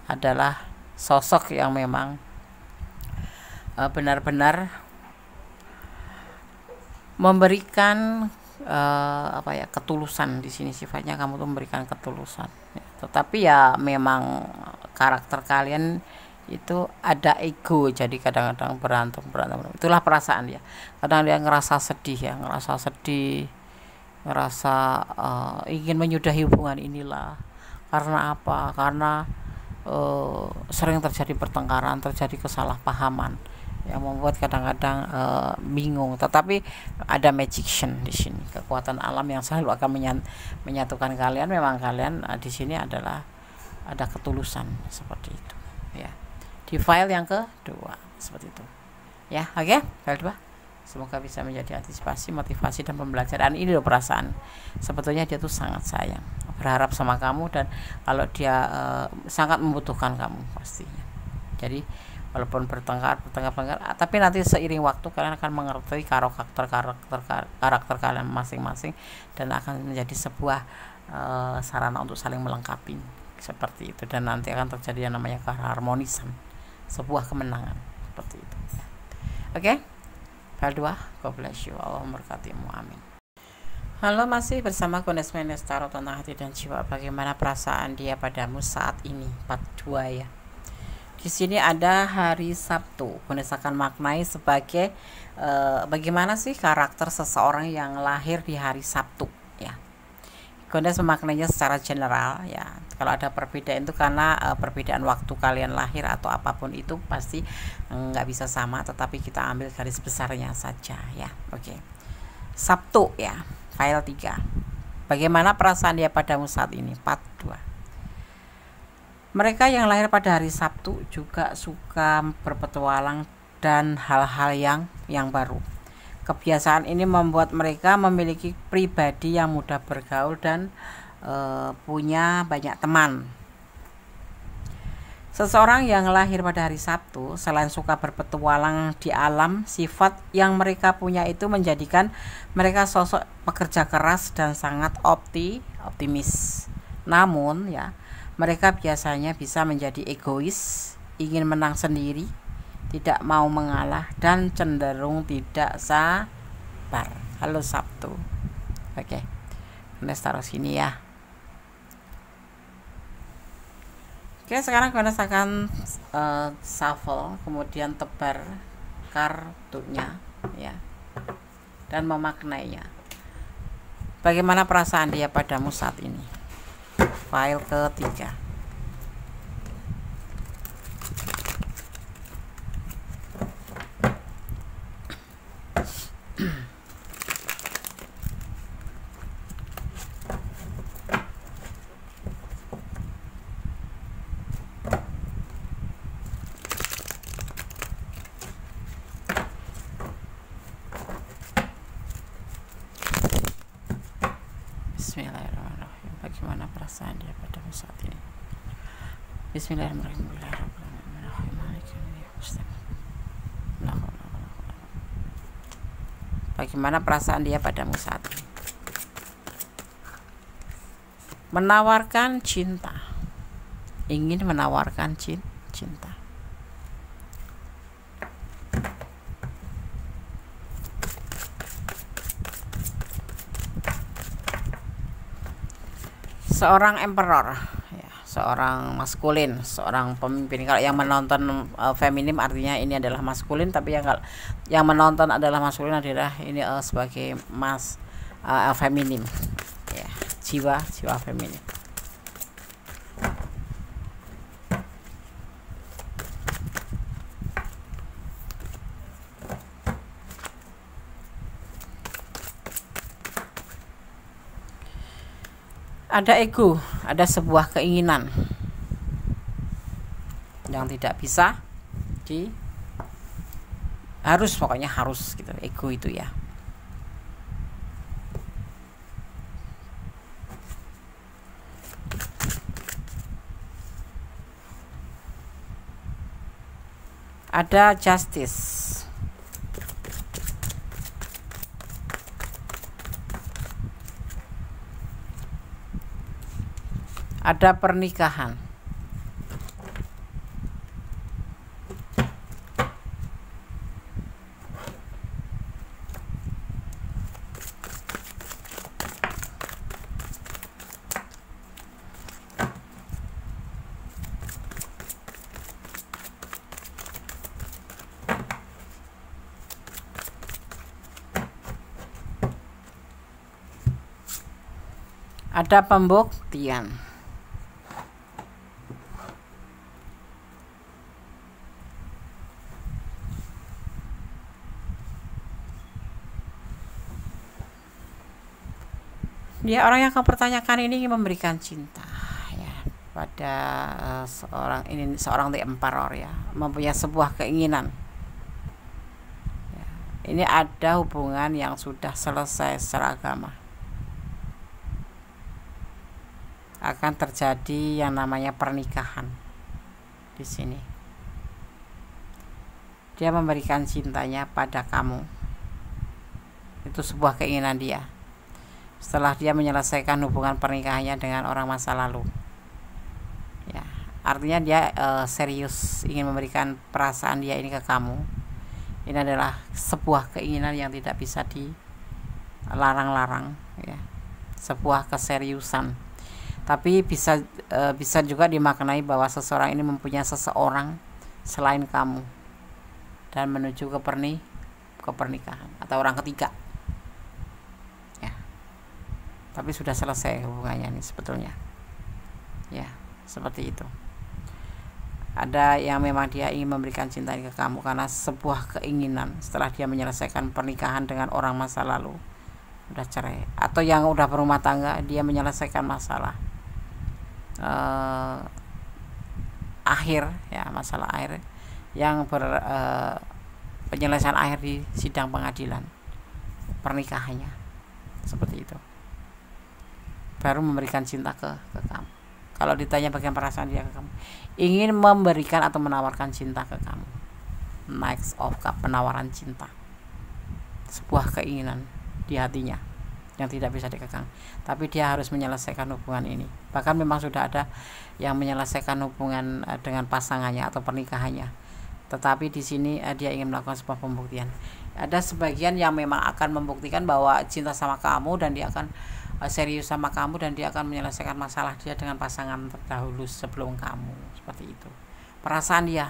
adalah sosok yang memang benar-benar memberikan ketulusan. Di sini sifatnya kamu tuh memberikan ketulusan ya. Tetapi ya memang karakter kalian itu ada ego, jadi kadang-kadang berantem. Itulah perasaan ya. Kadang dia ngerasa sedih, ngerasa ingin menyudahi hubungan inilah. Karena apa? Karena sering terjadi pertengkaran, terjadi kesalahpahaman yang membuat kadang-kadang bingung. Tetapi ada magician di sini, kekuatan alam yang selalu akan menyatukan kalian. Memang kalian di sini adalah ada ketulusan seperti itu ya. di file yang kedua seperti itu ya. Oke, file 2 semoga bisa menjadi antisipasi, motivasi, dan pembelajaran. Ini loh perasaan sebetulnya dia tuh sangat sayang, berharap sama kamu, dan kalau dia sangat membutuhkan kamu pastinya. Jadi walaupun bertengkar, tapi nanti seiring waktu kalian akan mengerti karakter kalian masing-masing, dan akan menjadi sebuah sarana untuk saling melengkapi seperti itu, dan nanti akan terjadi yang namanya keharmonisan, sebuah kemenangan seperti itu. Oke, file 2, God bless you, Allah memberkatimu, amin. Halo, masih bersama Goddess Mendes Tarot tentang hati dan jiwa. Bagaimana perasaan dia padamu saat ini? Part 2 ya. Di sini ada hari Sabtu. Goddess akan maknai sebagai bagaimana sih karakter seseorang yang lahir di hari Sabtu ya. Goddess memaknainya secara general ya. Kalau ada perbedaan itu karena perbedaan waktu kalian lahir atau apapun itu pasti nggak bisa sama, tetapi kita ambil garis besarnya saja ya. Oke. Sabtu ya. File 3. Bagaimana perasaan dia padamu saat ini? Part 2. Mereka yang lahir pada hari Sabtu juga suka berpetualang dan hal-hal yang baru. Kebiasaan ini membuat mereka memiliki pribadi yang mudah bergaul dan punya banyak teman. Seseorang yang lahir pada hari Sabtu selain suka berpetualang di alam, sifat yang mereka punya itu menjadikan mereka sosok pekerja keras dan sangat optimis. Namun ya, mereka biasanya bisa menjadi egois, ingin menang sendiri, tidak mau mengalah, dan cenderung tidak sabar. Halo Sabtu. Oke, Goddess taruh sini ya. Oke, sekarang Goddess akan shuffle, kemudian tebar kartunya ya, dan memaknainya. Bagaimana perasaan dia padamu saat ini? File ketiga. Bismillahirrahmanirrahim. Bagaimana perasaan dia padamu saat ini? Bismillahirrahmanirrahim. Bagaimana perasaan dia padamu saat ini? Menawarkan cinta. Ingin menawarkan cinta. Seorang emperor ya, seorang maskulin, seorang pemimpin. Kalau yang menonton feminim artinya ini adalah maskulin, tapi yang menonton adalah maskulin adalah ini sebagai feminim ya, jiwa feminim. Ada ego, ada sebuah keinginan yang tidak bisa pokoknya harus gitu, ego itu ya. Ada justice. Ada pernikahan. Ada pembuktian. Ya, orang yang kamu pertanyakan ini ingin memberikan cinta ya. pada seorang the emperor ya, mempunyai sebuah keinginan ya. Ini ada hubungan yang sudah selesai secara agama, akan terjadi yang namanya pernikahan. Di sini dia memberikan cintanya pada kamu, itu sebuah keinginan dia setelah dia menyelesaikan hubungan pernikahannya dengan orang masa lalu ya. Artinya dia serius ingin memberikan perasaan dia ini ke kamu. Ini adalah sebuah keinginan yang tidak bisa dilarang-larang ya, sebuah keseriusan. Tapi bisa juga dimaknai bahwa seseorang ini mempunyai seseorang selain kamu dan menuju ke pernikahan atau orang ketiga ya. Tapi sudah selesai hubungannya ini sebetulnya ya, seperti itu. Ada yang memang dia ingin memberikan cinta ke kamu karena sebuah keinginan setelah dia menyelesaikan pernikahan dengan orang masa lalu, udah cerai, atau yang udah berumah tangga, dia menyelesaikan masalah akhir ya, masalah akhir yang penyelesaian akhir di sidang pengadilan pernikahannya, seperti itu, baru memberikan cinta ke kamu. Kalau ditanya bagian perasaan dia ke kamu, ingin memberikan atau menawarkan cinta ke kamu. Knights of Cup, penawaran cinta, sebuah keinginan di hatinya yang tidak bisa dikekang, tapi dia harus menyelesaikan hubungan ini. Bahkan memang sudah ada yang menyelesaikan hubungan dengan pasangannya atau pernikahannya, tetapi di sini dia ingin melakukan sebuah pembuktian. Ada sebagian yang memang akan membuktikan bahwa cinta sama kamu dan dia akan serius sama kamu dan dia akan menyelesaikan masalah dia dengan pasangan terdahulu sebelum kamu, seperti itu. Perasaan dia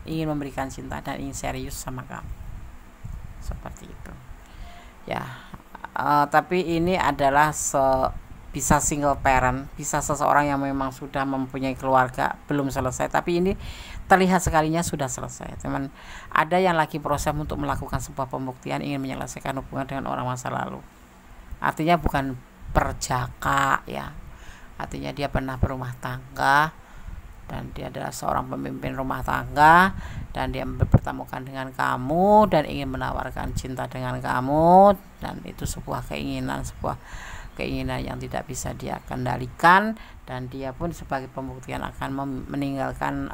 ingin memberikan cinta dan ingin serius sama kamu, seperti itu ya. Tapi ini adalah bisa single parent, bisa seseorang yang memang sudah mempunyai keluarga belum selesai, tapi ini terlihat sekalinya sudah selesai. Teman, ada yang lagi proses untuk melakukan sebuah pembuktian, ingin menyelesaikan hubungan dengan orang masa lalu. Artinya bukan perjaka ya, artinya dia pernah berumah tangga dan dia adalah seorang pemimpin rumah tangga dan dia bertemukan dengan kamu dan ingin menawarkan cinta dengan kamu, dan itu sebuah keinginan yang tidak bisa dia kendalikan, dan dia pun sebagai pembuktian akan meninggalkan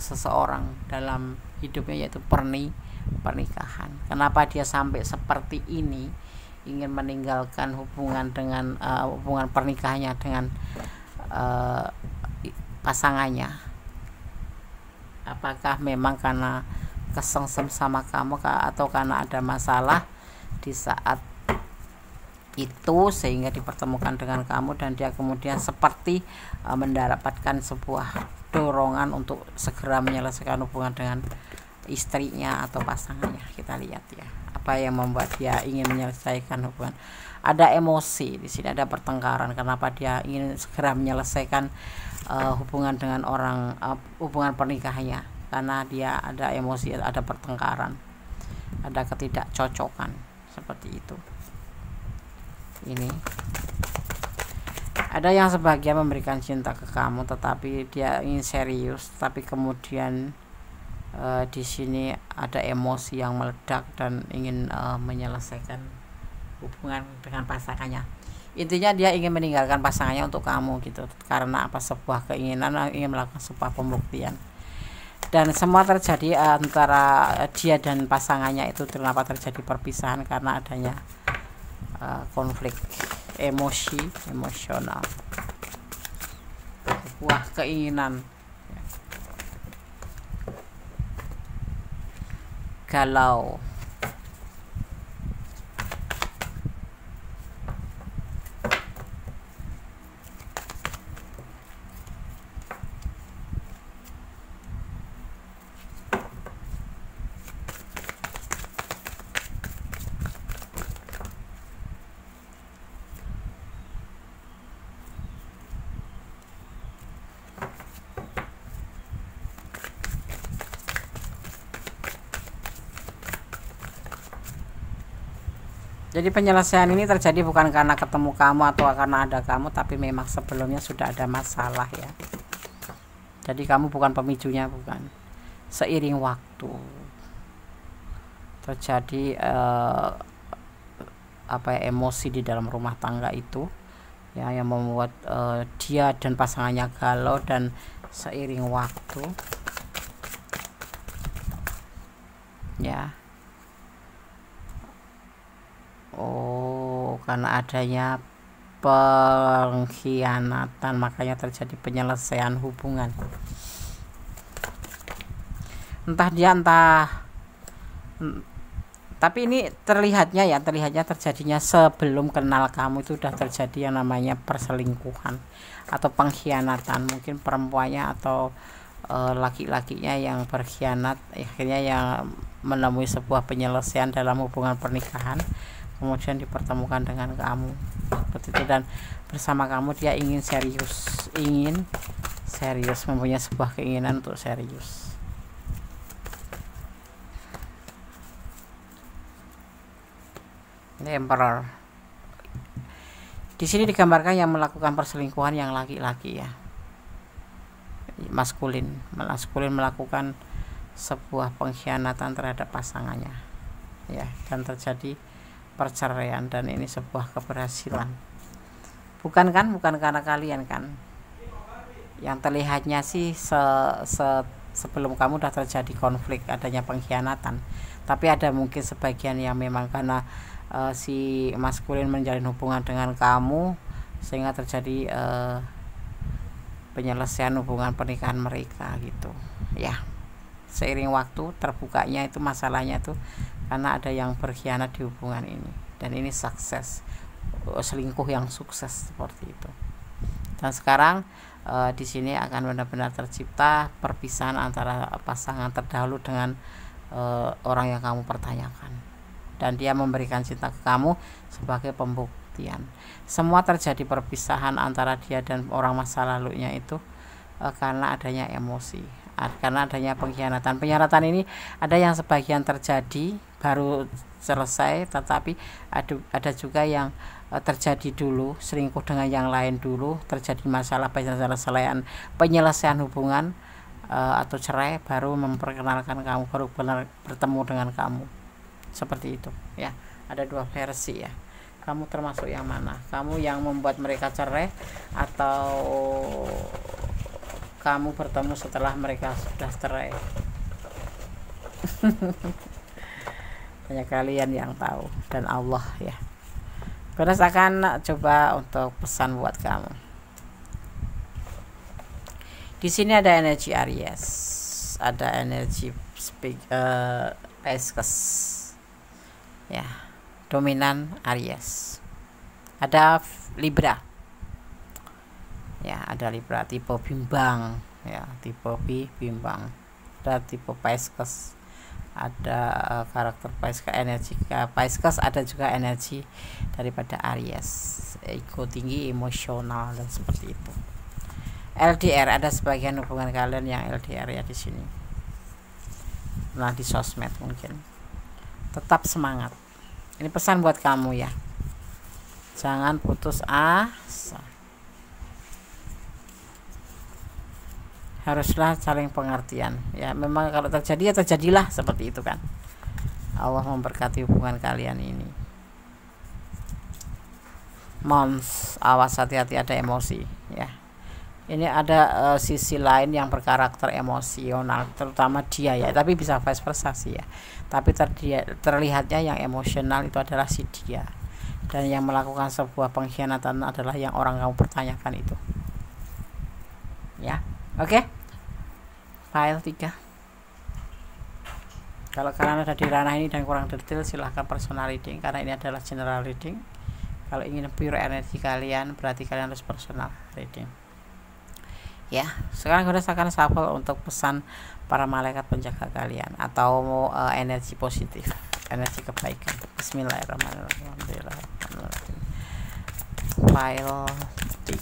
seseorang dalam hidupnya, yaitu pernikahan. Kenapa dia sampai seperti ini, ingin meninggalkan hubungan dengan hubungan pernikahannya dengan pasangannya? Apakah memang karena kesengsem sama kamu atau karena ada masalah di saat itu sehingga dipertemukan dengan kamu dan dia kemudian seperti mendapatkan sebuah dorongan untuk segera menyelesaikan hubungan dengan istrinya atau pasangannya? Kita lihat ya, apa yang membuat dia ingin menyelesaikan hubungan. Ada emosi di sini, ada pertengkaran. Kenapa dia ingin segera menyelesaikan hubungan dengan hubungan pernikahannya? Karena dia ada emosi, ada pertengkaran, ada ketidakcocokan, seperti itu. Ini ada yang sebagian memberikan cinta ke kamu, tetapi dia ingin serius, tapi kemudian di sini ada emosi yang meledak dan ingin menyelesaikan hubungan dengan pasangannya. Intinya dia ingin meninggalkan pasangannya untuk kamu gitu, karena apa? Sebuah keinginan, ingin melakukan sebuah pembuktian. Dan semua terjadi antara dia dan pasangannya itu. Kenapa terjadi perpisahan? Karena adanya konflik emosional, sebuah keinginan galau. Jadi penyelesaian ini terjadi bukan karena ketemu kamu atau karena ada kamu, tapi memang sebelumnya sudah ada masalah ya. Jadi kamu bukan pemicunya, bukan. Seiring waktu terjadi emosi di dalam rumah tangga itu ya, yang membuat dia dan pasangannya galau, dan seiring waktu ya, karena adanya pengkhianatan makanya terjadi penyelesaian hubungan. Tapi ini terlihatnya terjadinya sebelum kenal kamu, itu sudah terjadi yang namanya perselingkuhan atau pengkhianatan. Mungkin perempuannya atau laki-lakinya yang berkhianat, akhirnya yang menemui sebuah penyelesaian dalam hubungan pernikahan, kemudian dipertemukan dengan kamu seperti itu, dan bersama kamu dia ingin serius, mempunyai sebuah keinginan untuk serius. Ini Emperor. Di sini digambarkan yang melakukan perselingkuhan yang laki-laki ya, maskulin melakukan sebuah pengkhianatan terhadap pasangannya ya, dan terjadi perceraian, dan ini sebuah keberhasilan. Bukan karena kalian kan, yang terlihatnya sih sebelum kamu udah terjadi konflik, adanya pengkhianatan, tapi ada mungkin sebagian yang memang karena si maskulin menjalin hubungan dengan kamu sehingga terjadi penyelesaian hubungan pernikahan mereka gitu ya. Seiring waktu terbukanya itu masalahnya tuh karena ada yang berkhianat di hubungan ini, dan ini sukses, selingkuh yang sukses seperti itu. Dan sekarang di sini akan benar-benar tercipta perpisahan antara pasangan terdahulu dengan orang yang kamu pertanyakan, dan dia memberikan cinta ke kamu sebagai pembuktian. Semua terjadi perpisahan antara dia dan orang masa lalunya itu karena adanya emosi, karena adanya pengkhianatan. Pengkhianatan ini ada yang sebagian terjadi baru selesai, tetapi ada juga yang terjadi dulu, selingkuh dengan yang lain dulu, terjadi masalah penyelesaian hubungan atau cerai, baru memperkenalkan kamu, baru benar bertemu dengan kamu, seperti itu ya. Ada dua versi ya. Kamu termasuk yang mana? Kamu yang membuat mereka cerai, atau kamu bertemu setelah mereka sudah cerai? Hanya kalian yang tahu dan Allah ya. Berdasarkan coba untuk pesan buat kamu. Di sini ada energi Aries, ada energi Pisces ya, dominan Aries. Ada Libra ya, ada Libra tipe bimbang ya, tipe bimbang. Ada tipe Pisces, ada karakter Pisces, energi Pisces, ada juga energi daripada Aries, ego tinggi, emosional, dan seperti itu. LDR, ada sebagian hubungan kalian yang LDR ya di sini. Nah, di sosmed mungkin. Tetap semangat. Ini pesan buat kamu ya. Jangan putus asa. Haruslah saling pengertian ya. Memang kalau terjadi ya terjadilah, seperti itu kan. Allah memberkati hubungan kalian ini. Moms, awas, hati-hati, ada emosi ya. Ini ada sisi lain yang berkarakter emosional, terutama dia ya, tapi bisa vice versa sih ya. Tapi terlihatnya yang emosional itu adalah si dia, dan yang melakukan sebuah pengkhianatan adalah yang orang kamu pertanyakan itu ya. Oke. File 3. Kalau kalian ada di ranah ini dan kurang detail, silahkan personal reading, karena ini adalah general reading. Kalau ingin pure energi kalian, berarti kalian harus personal reading ya. Sekarang kita akan shuffle untuk pesan para malaikat penjaga kalian, atau energi positif, energi kebaikan. Bismillahirrahmanirrahim. File 3.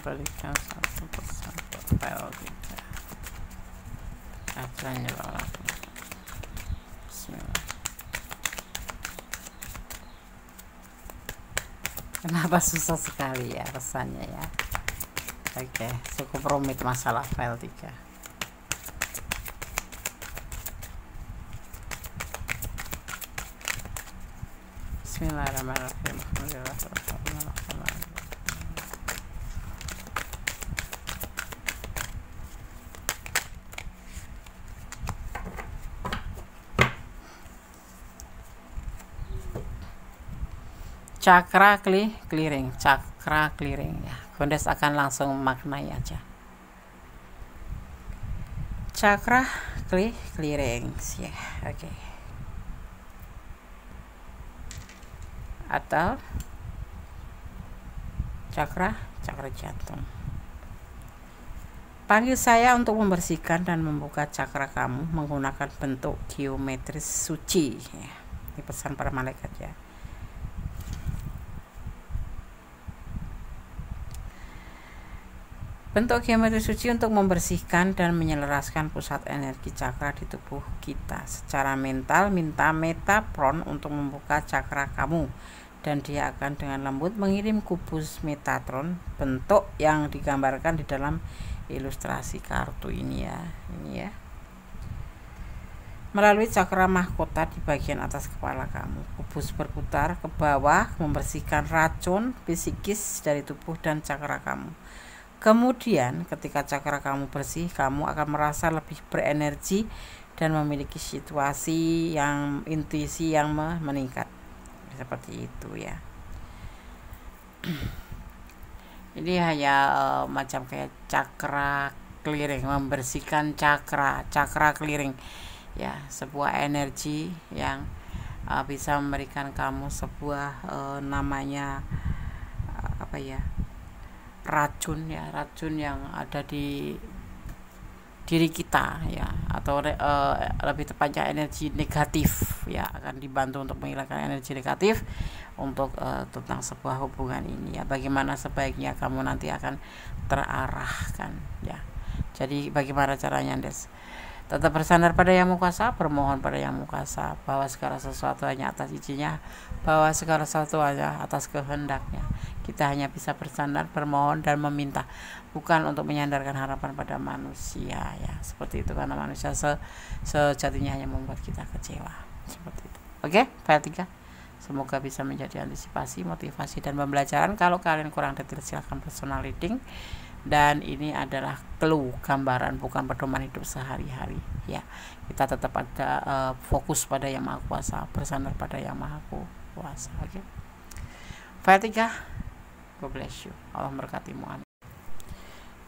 berikan 1% file 3 acaranya lolos. Bismillah. Kenapa susah sekali ya pesannya ya. Oke, cukup rumit masalah file 3. Bismillahirrahmanirrahim. Cakra clearing, cakra clearing ya. Gondes akan langsung maknai aja. Cakra clearing ya, oke. Atau cakra jantung. Panggil saya untuk membersihkan dan membuka cakra kamu menggunakan bentuk geometris suci ya. Ini pesan para malaikat ya. Bentuk geometri suci untuk membersihkan dan menyelaraskan pusat energi cakra di tubuh kita. Secara mental, minta Metatron untuk membuka cakra kamu. Dan dia akan dengan lembut mengirim kubus Metatron, bentuk yang digambarkan di dalam ilustrasi kartu ini ya. Ini ya. Melalui cakra mahkota di bagian atas kepala kamu. Kubus berputar ke bawah, membersihkan racun psikis dari tubuh dan cakra kamu. Kemudian ketika cakra kamu bersih, kamu akan merasa lebih berenergi dan memiliki situasi yang intuisi yang meningkat. Seperti itu ya. Ini hanya macam kayak cakra clearing, membersihkan cakra clearing ya, sebuah energi yang bisa memberikan kamu sebuah namanya apa ya, racun ya, racun yang ada di diri kita ya, atau lebih tepatnya energi negatif ya, akan dibantu untuk menghilangkan energi negatif untuk tentang sebuah hubungan ini ya. Bagaimana sebaiknya kamu nanti akan terarahkan ya. Jadi bagaimana caranya, Des? Tetap bersandar pada Yang Maha Kuasa, bermohon pada Yang Maha Kuasa bahwa segala sesuatu hanya atas izinnya, bahwa segala sesuatu hanya atas kehendaknya. Kita hanya bisa bersandar, bermohon dan meminta, bukan untuk menyandarkan harapan pada manusia ya. Seperti itu, karena manusia sejatinya hanya membuat kita kecewa. Seperti itu. Oke, file 3. Semoga bisa menjadi antisipasi, motivasi dan pembelajaran. Kalau kalian kurang detail silahkan personal reading. Dan ini adalah clue, gambaran, bukan pedoman hidup sehari-hari ya. Kita tetap ada fokus pada Yang Maha Kuasa, bersandar pada Yang Maha Kuasa. Oke. File 3. God bless you. Allah memberkatimu. Amin.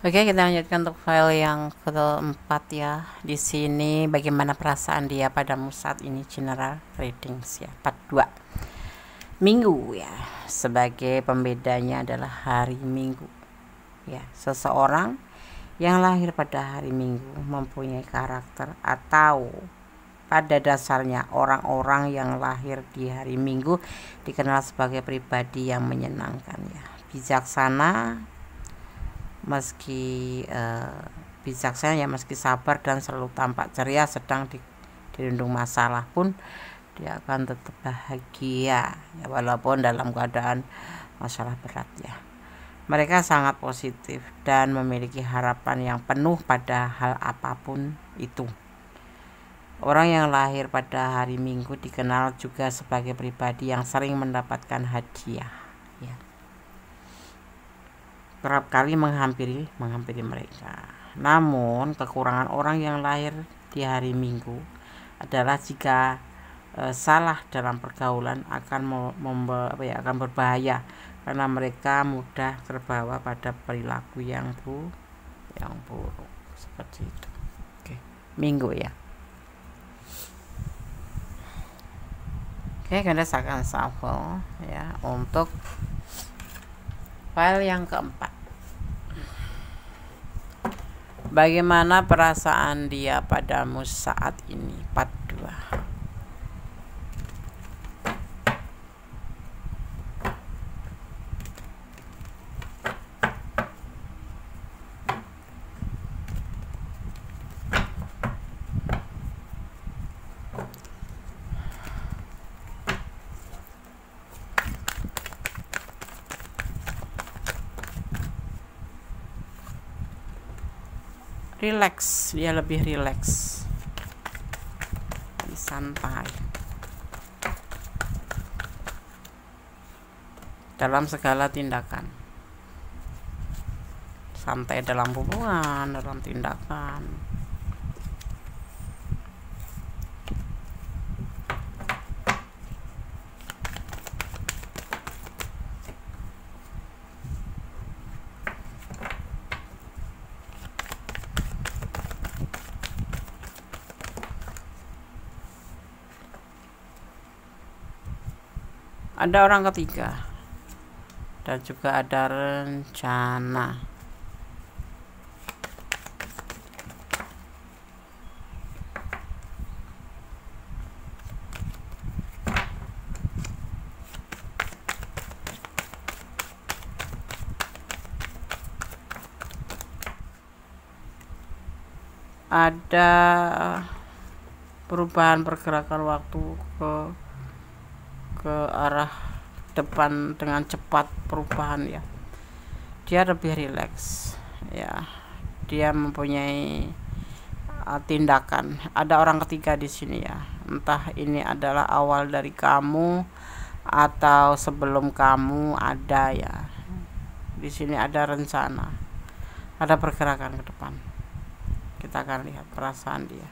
Oke, kita lanjutkan untuk file yang keempat ya. Di sini bagaimana perasaan dia padamu saat ini, general readings ya. Part 2. Minggu ya. Sebagai pembedanya adalah hari Minggu. Ya, seseorang yang lahir pada hari Minggu mempunyai karakter, atau pada dasarnya orang-orang yang lahir di hari Minggu dikenal sebagai pribadi yang menyenangkan ya. Bijaksana meski sabar dan selalu tampak ceria, sedang dirundung masalah pun dia akan tetap bahagia ya, walaupun dalam keadaan masalah berat ya. Mereka sangat positif dan memiliki harapan yang penuh pada hal apapun itu. Orang yang lahir pada hari Minggu dikenal juga sebagai pribadi yang sering mendapatkan hadiah ya. Kerap kali menghampiri mereka. Namun kekurangan orang yang lahir di hari Minggu adalah jika salah dalam pergaulan akan berbahaya, karena mereka mudah terbawa pada perilaku yang buruk seperti itu. Oke, Minggu ya. Oke, kita akan shuffle ya untuk file yang keempat. Bagaimana perasaan dia padamu saat ini? Part 2. Relax, dia lebih relax, santai dalam segala tindakan, santai dalam hubungan, dalam tindakan. Ada orang ketiga dan juga ada rencana. Ada perubahan pergerakan waktu ke arah depan dengan cepat, perubahan ya. Dia lebih rileks ya. Dia mempunyai tindakan. Ada orang ketiga di sini ya. Entah ini adalah awal dari kamu atau sebelum kamu ada ya. Di sini ada rencana. Ada pergerakan ke depan. Kita akan lihat perasaan dia.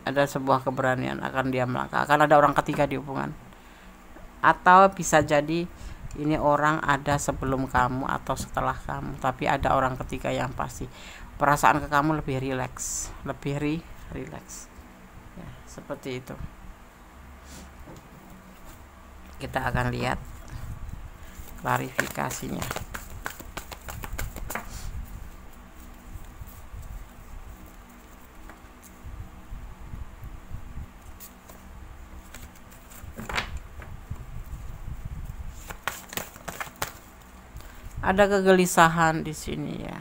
Ada sebuah keberanian akan dia melangkah, akan ada orang ketiga di hubungan, atau bisa jadi ini orang ada sebelum kamu atau setelah kamu, tapi ada orang ketiga yang pasti. Perasaan ke kamu lebih rileks, lebih rileks ya, seperti itu. Kita akan lihat klarifikasinya. Ada kegelisahan di sini ya.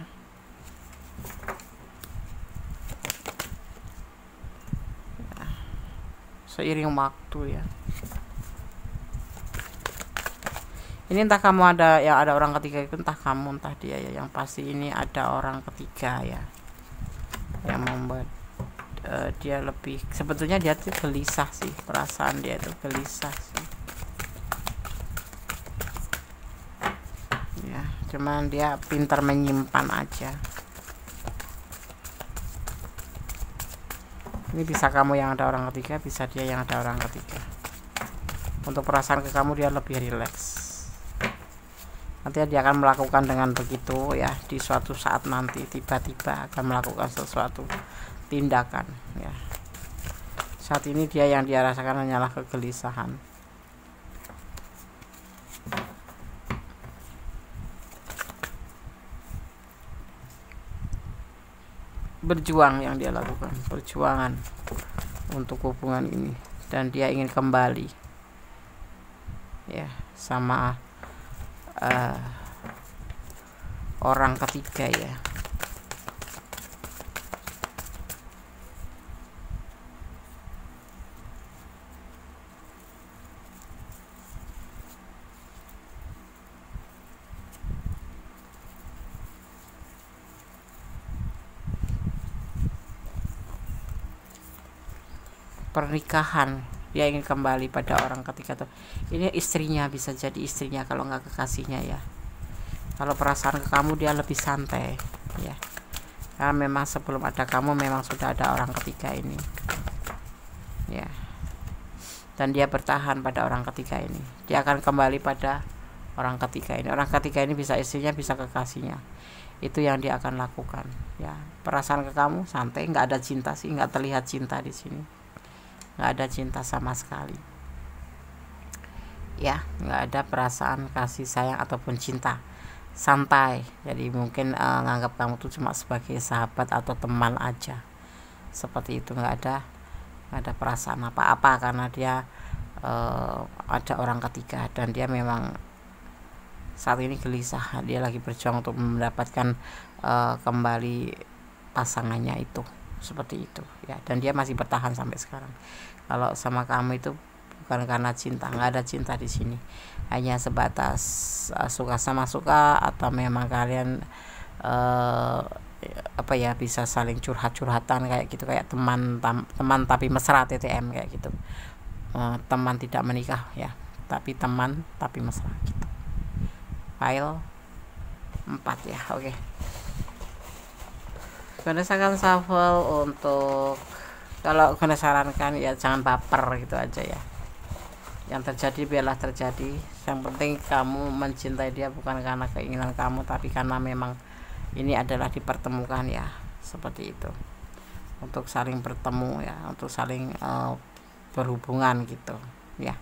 Seiring waktu ya. Ini entah kamu ada yang ada orang ketiga itu, entah kamu entah dia ya. Yang pasti ini ada orang ketiga ya, yang membuat dia lebih, sebetulnya dia tuh gelisah sih, perasaan dia itu gelisah sih. Cuman dia pintar menyimpan aja. Ini bisa kamu yang ada orang ketiga, bisa dia yang ada orang ketiga. Untuk perasaan ke kamu dia lebih rileks. Nanti dia akan melakukan dengan begitu ya, di suatu saat nanti tiba-tiba akan melakukan sesuatu tindakan ya. Saat ini dia yang dia rasakan hanyalah kegelisahan. Berjuang yang dia lakukan, perjuangan untuk hubungan ini, dan dia ingin kembali ya sama orang ketiga ya. Pernikahan, dia ingin kembali pada orang ketiga tuh. Ini istrinya, bisa jadi istrinya kalau nggak kekasihnya ya. Kalau perasaan ke kamu dia lebih santai ya, karena memang sebelum ada kamu memang sudah ada orang ketiga ini ya, dan dia bertahan pada orang ketiga ini. Dia akan kembali pada orang ketiga ini. Orang ketiga ini bisa istrinya, bisa kekasihnya. Itu yang dia akan lakukan ya. Perasaan ke kamu santai, nggak ada cinta sih, nggak terlihat cinta di sini, nggak ada cinta sama sekali ya, nggak ada perasaan kasih sayang ataupun cinta, santai. Jadi mungkin nganggap kamu tuh cuma sebagai sahabat atau teman aja, seperti itu. Nggak ada perasaan apa-apa, karena dia ada orang ketiga, dan dia memang saat ini gelisah. Dia lagi berjuang untuk mendapatkan kembali pasangannya itu, seperti itu ya, dan dia masih bertahan sampai sekarang. Kalau sama kamu itu bukan karena cinta, nggak ada cinta di sini, hanya sebatas suka sama suka, atau memang kalian apa ya, bisa saling curhat-curhatan kayak gitu, kayak teman tapi mesra, TTM kayak gitu. Teman tidak menikah ya, tapi teman tapi mesra gitu. File 4 ya. Oke. Guna akan shuffle untuk, kalau Guna sarankan ya jangan baper gitu aja ya. Yang terjadi biarlah terjadi. Yang penting kamu mencintai dia bukan karena keinginan kamu, tapi karena memang ini adalah dipertemukan ya, seperti itu, untuk saling bertemu ya, untuk saling berhubungan gitu ya.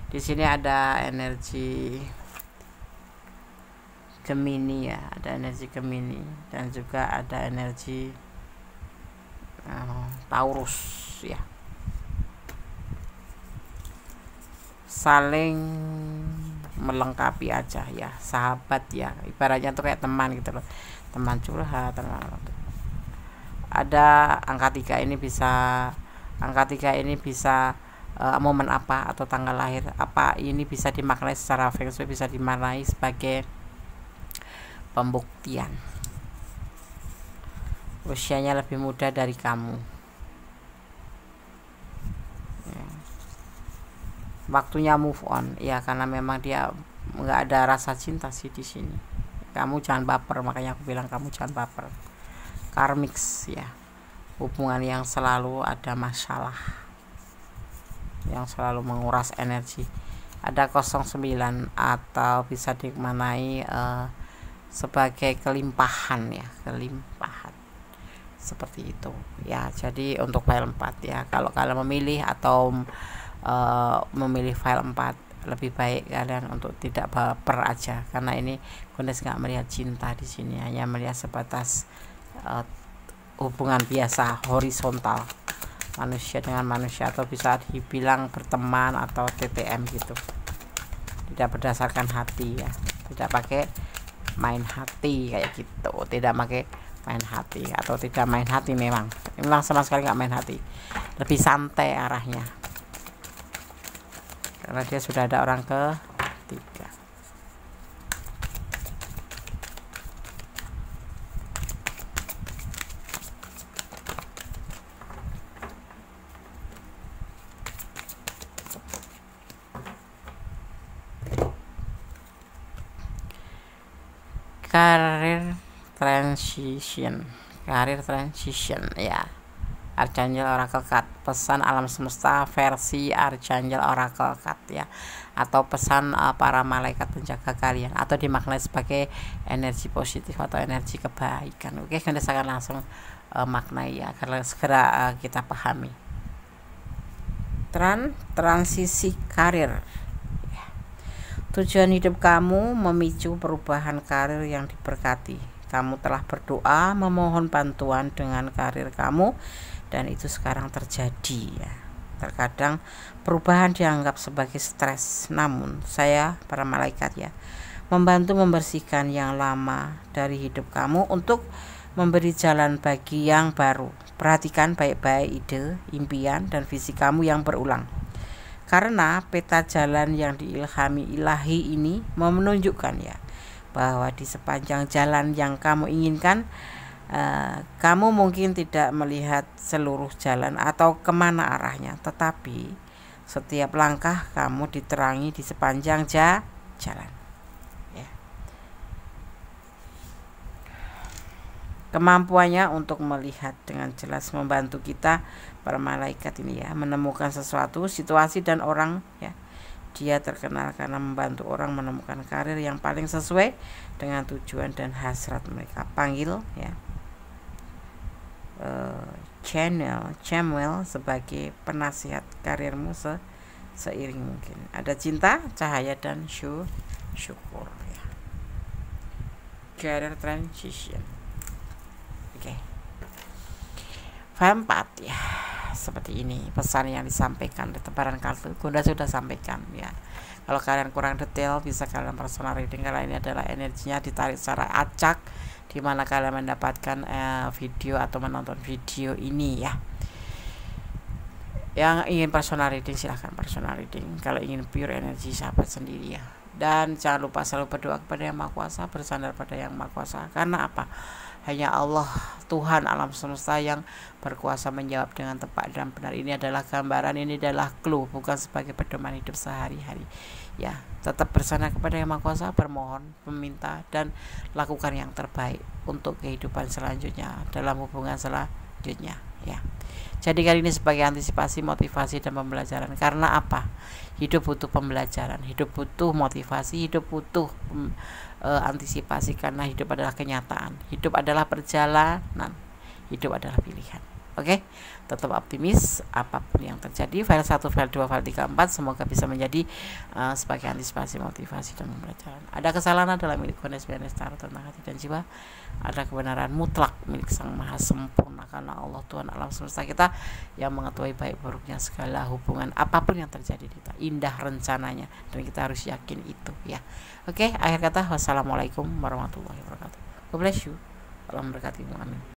Di sini ada energi Gemini ya, ada energi Gemini dan juga ada energi Taurus ya. Saling melengkapi aja ya, sahabat ya, ibaratnya tuh kayak teman gitu loh, teman curhat, teman. Ada angka 3 ini bisa momen apa atau tanggal lahir apa, ini bisa dimaknai secara feng shui, bisa dimaknai sebagai pembuktian. Usianya lebih muda dari kamu ya. Waktunya move on ya, karena memang dia nggak ada rasa cinta sih di sini. Kamu jangan baper, makanya aku bilang kamu jangan baper. Karmix ya, hubungan yang selalu ada masalah, yang selalu menguras energi. Ada 09 atau bisa dimaknai sebagai kelimpahan ya, kelimpahan seperti itu ya. Jadi untuk file 4 ya, kalau kalian memilih atau memilih file 4, lebih baik kalian untuk tidak baper aja, karena ini Gunes nggak melihat cinta di sini, hanya melihat sebatas hubungan biasa horizontal, manusia dengan manusia, atau bisa dibilang berteman atau TTM gitu, tidak berdasarkan hati ya, tidak pakai main hati kayak gitu, tidak pakai main hati atau tidak main hati, memang sama sekali nggak main hati, lebih santai arahnya, karena dia sudah ada orang ketiga. Karir transition ya, Archangel Oracle Card, pesan alam semesta versi Archangel Oracle Card ya, atau pesan para malaikat penjaga kalian, atau dimaknai sebagai energi positif atau energi kebaikan. Oke, kita akan langsung maknai ya, karena segera kita pahami. Transisi karir. Tujuan hidup kamu memicu perubahan karir yang diberkati. Kamu telah berdoa memohon bantuan dengan karir kamu, dan itu sekarang terjadi ya. Terkadang perubahan dianggap sebagai stres, namun saya, para malaikat ya, membantu membersihkan yang lama dari hidup kamu untuk memberi jalan bagi yang baru. Perhatikan baik-baik ide, impian, dan visi kamu yang berulang, karena peta jalan yang diilhami ilahi ini menunjukkan ya, bahwa di sepanjang jalan yang kamu inginkan, kamu mungkin tidak melihat seluruh jalan atau kemana arahnya, tetapi setiap langkah kamu diterangi di sepanjang jalan ya. Kemampuannya untuk melihat dengan jelas membantu kita, para malaikat ini ya, menemukan sesuatu, situasi, dan orang ya. Dia terkenal karena membantu orang menemukan karir yang paling sesuai dengan tujuan dan hasrat mereka. Panggil ya Channel sebagai penasihat karirmu seiring mungkin. Ada cinta, cahaya, dan syukur ya. Career transition. Oke. File 4 ya, seperti ini pesan yang disampaikan di tebaran kartu. Gunda sudah sampaikan ya. Kalau kalian kurang detail, bisa kalian personal reading, karena ini adalah energinya ditarik secara acak, di mana kalian mendapatkan video atau menonton video ini ya. Yang ingin personal reading silahkan personal reading. Kalau ingin pure energi, sahabat sendiri ya, Dan jangan lupa selalu berdoa kepada Yang Maha Kuasa, bersandar pada Yang Maha Kuasa. Karena apa? Hanya Allah, Tuhan alam semesta, yang berkuasa menjawab dengan tepat dan benar. Ini adalah gambaran, ini adalah clue, bukan sebagai pedoman hidup sehari-hari. Ya, tetap bersandar kepada Yang Maha Kuasa, bermohon, meminta, dan lakukan yang terbaik untuk kehidupan selanjutnya, dalam hubungan selanjutnya. Ya, jadi kali ini sebagai antisipasi, motivasi, dan pembelajaran. Karena apa? Hidup butuh pembelajaran, hidup butuh motivasi, hidup butuh antisipasi, karena hidup adalah kenyataan, hidup adalah perjalanan, hidup adalah pilihan. Oke, tetap optimis apapun yang terjadi. File 1, file 2, file 3, 4 semoga bisa menjadi sebagai antisipasi, motivasi, dan pembelajaran. Ada kesalahan dalam milik Gones Benes Tarot tentang hati dan jiwa, ada kebenaran mutlak milik Sang Maha Sempurna, karena Allah Tuhan alam semesta kita yang mengetahui baik buruknya segala hubungan apapun yang terjadi kita, indah rencananya, dan kita harus yakin itu ya. Oke, akhir kata, wassalamualaikum warahmatullahi wabarakatuh. God bless you. Allah memberkatimu. Amin.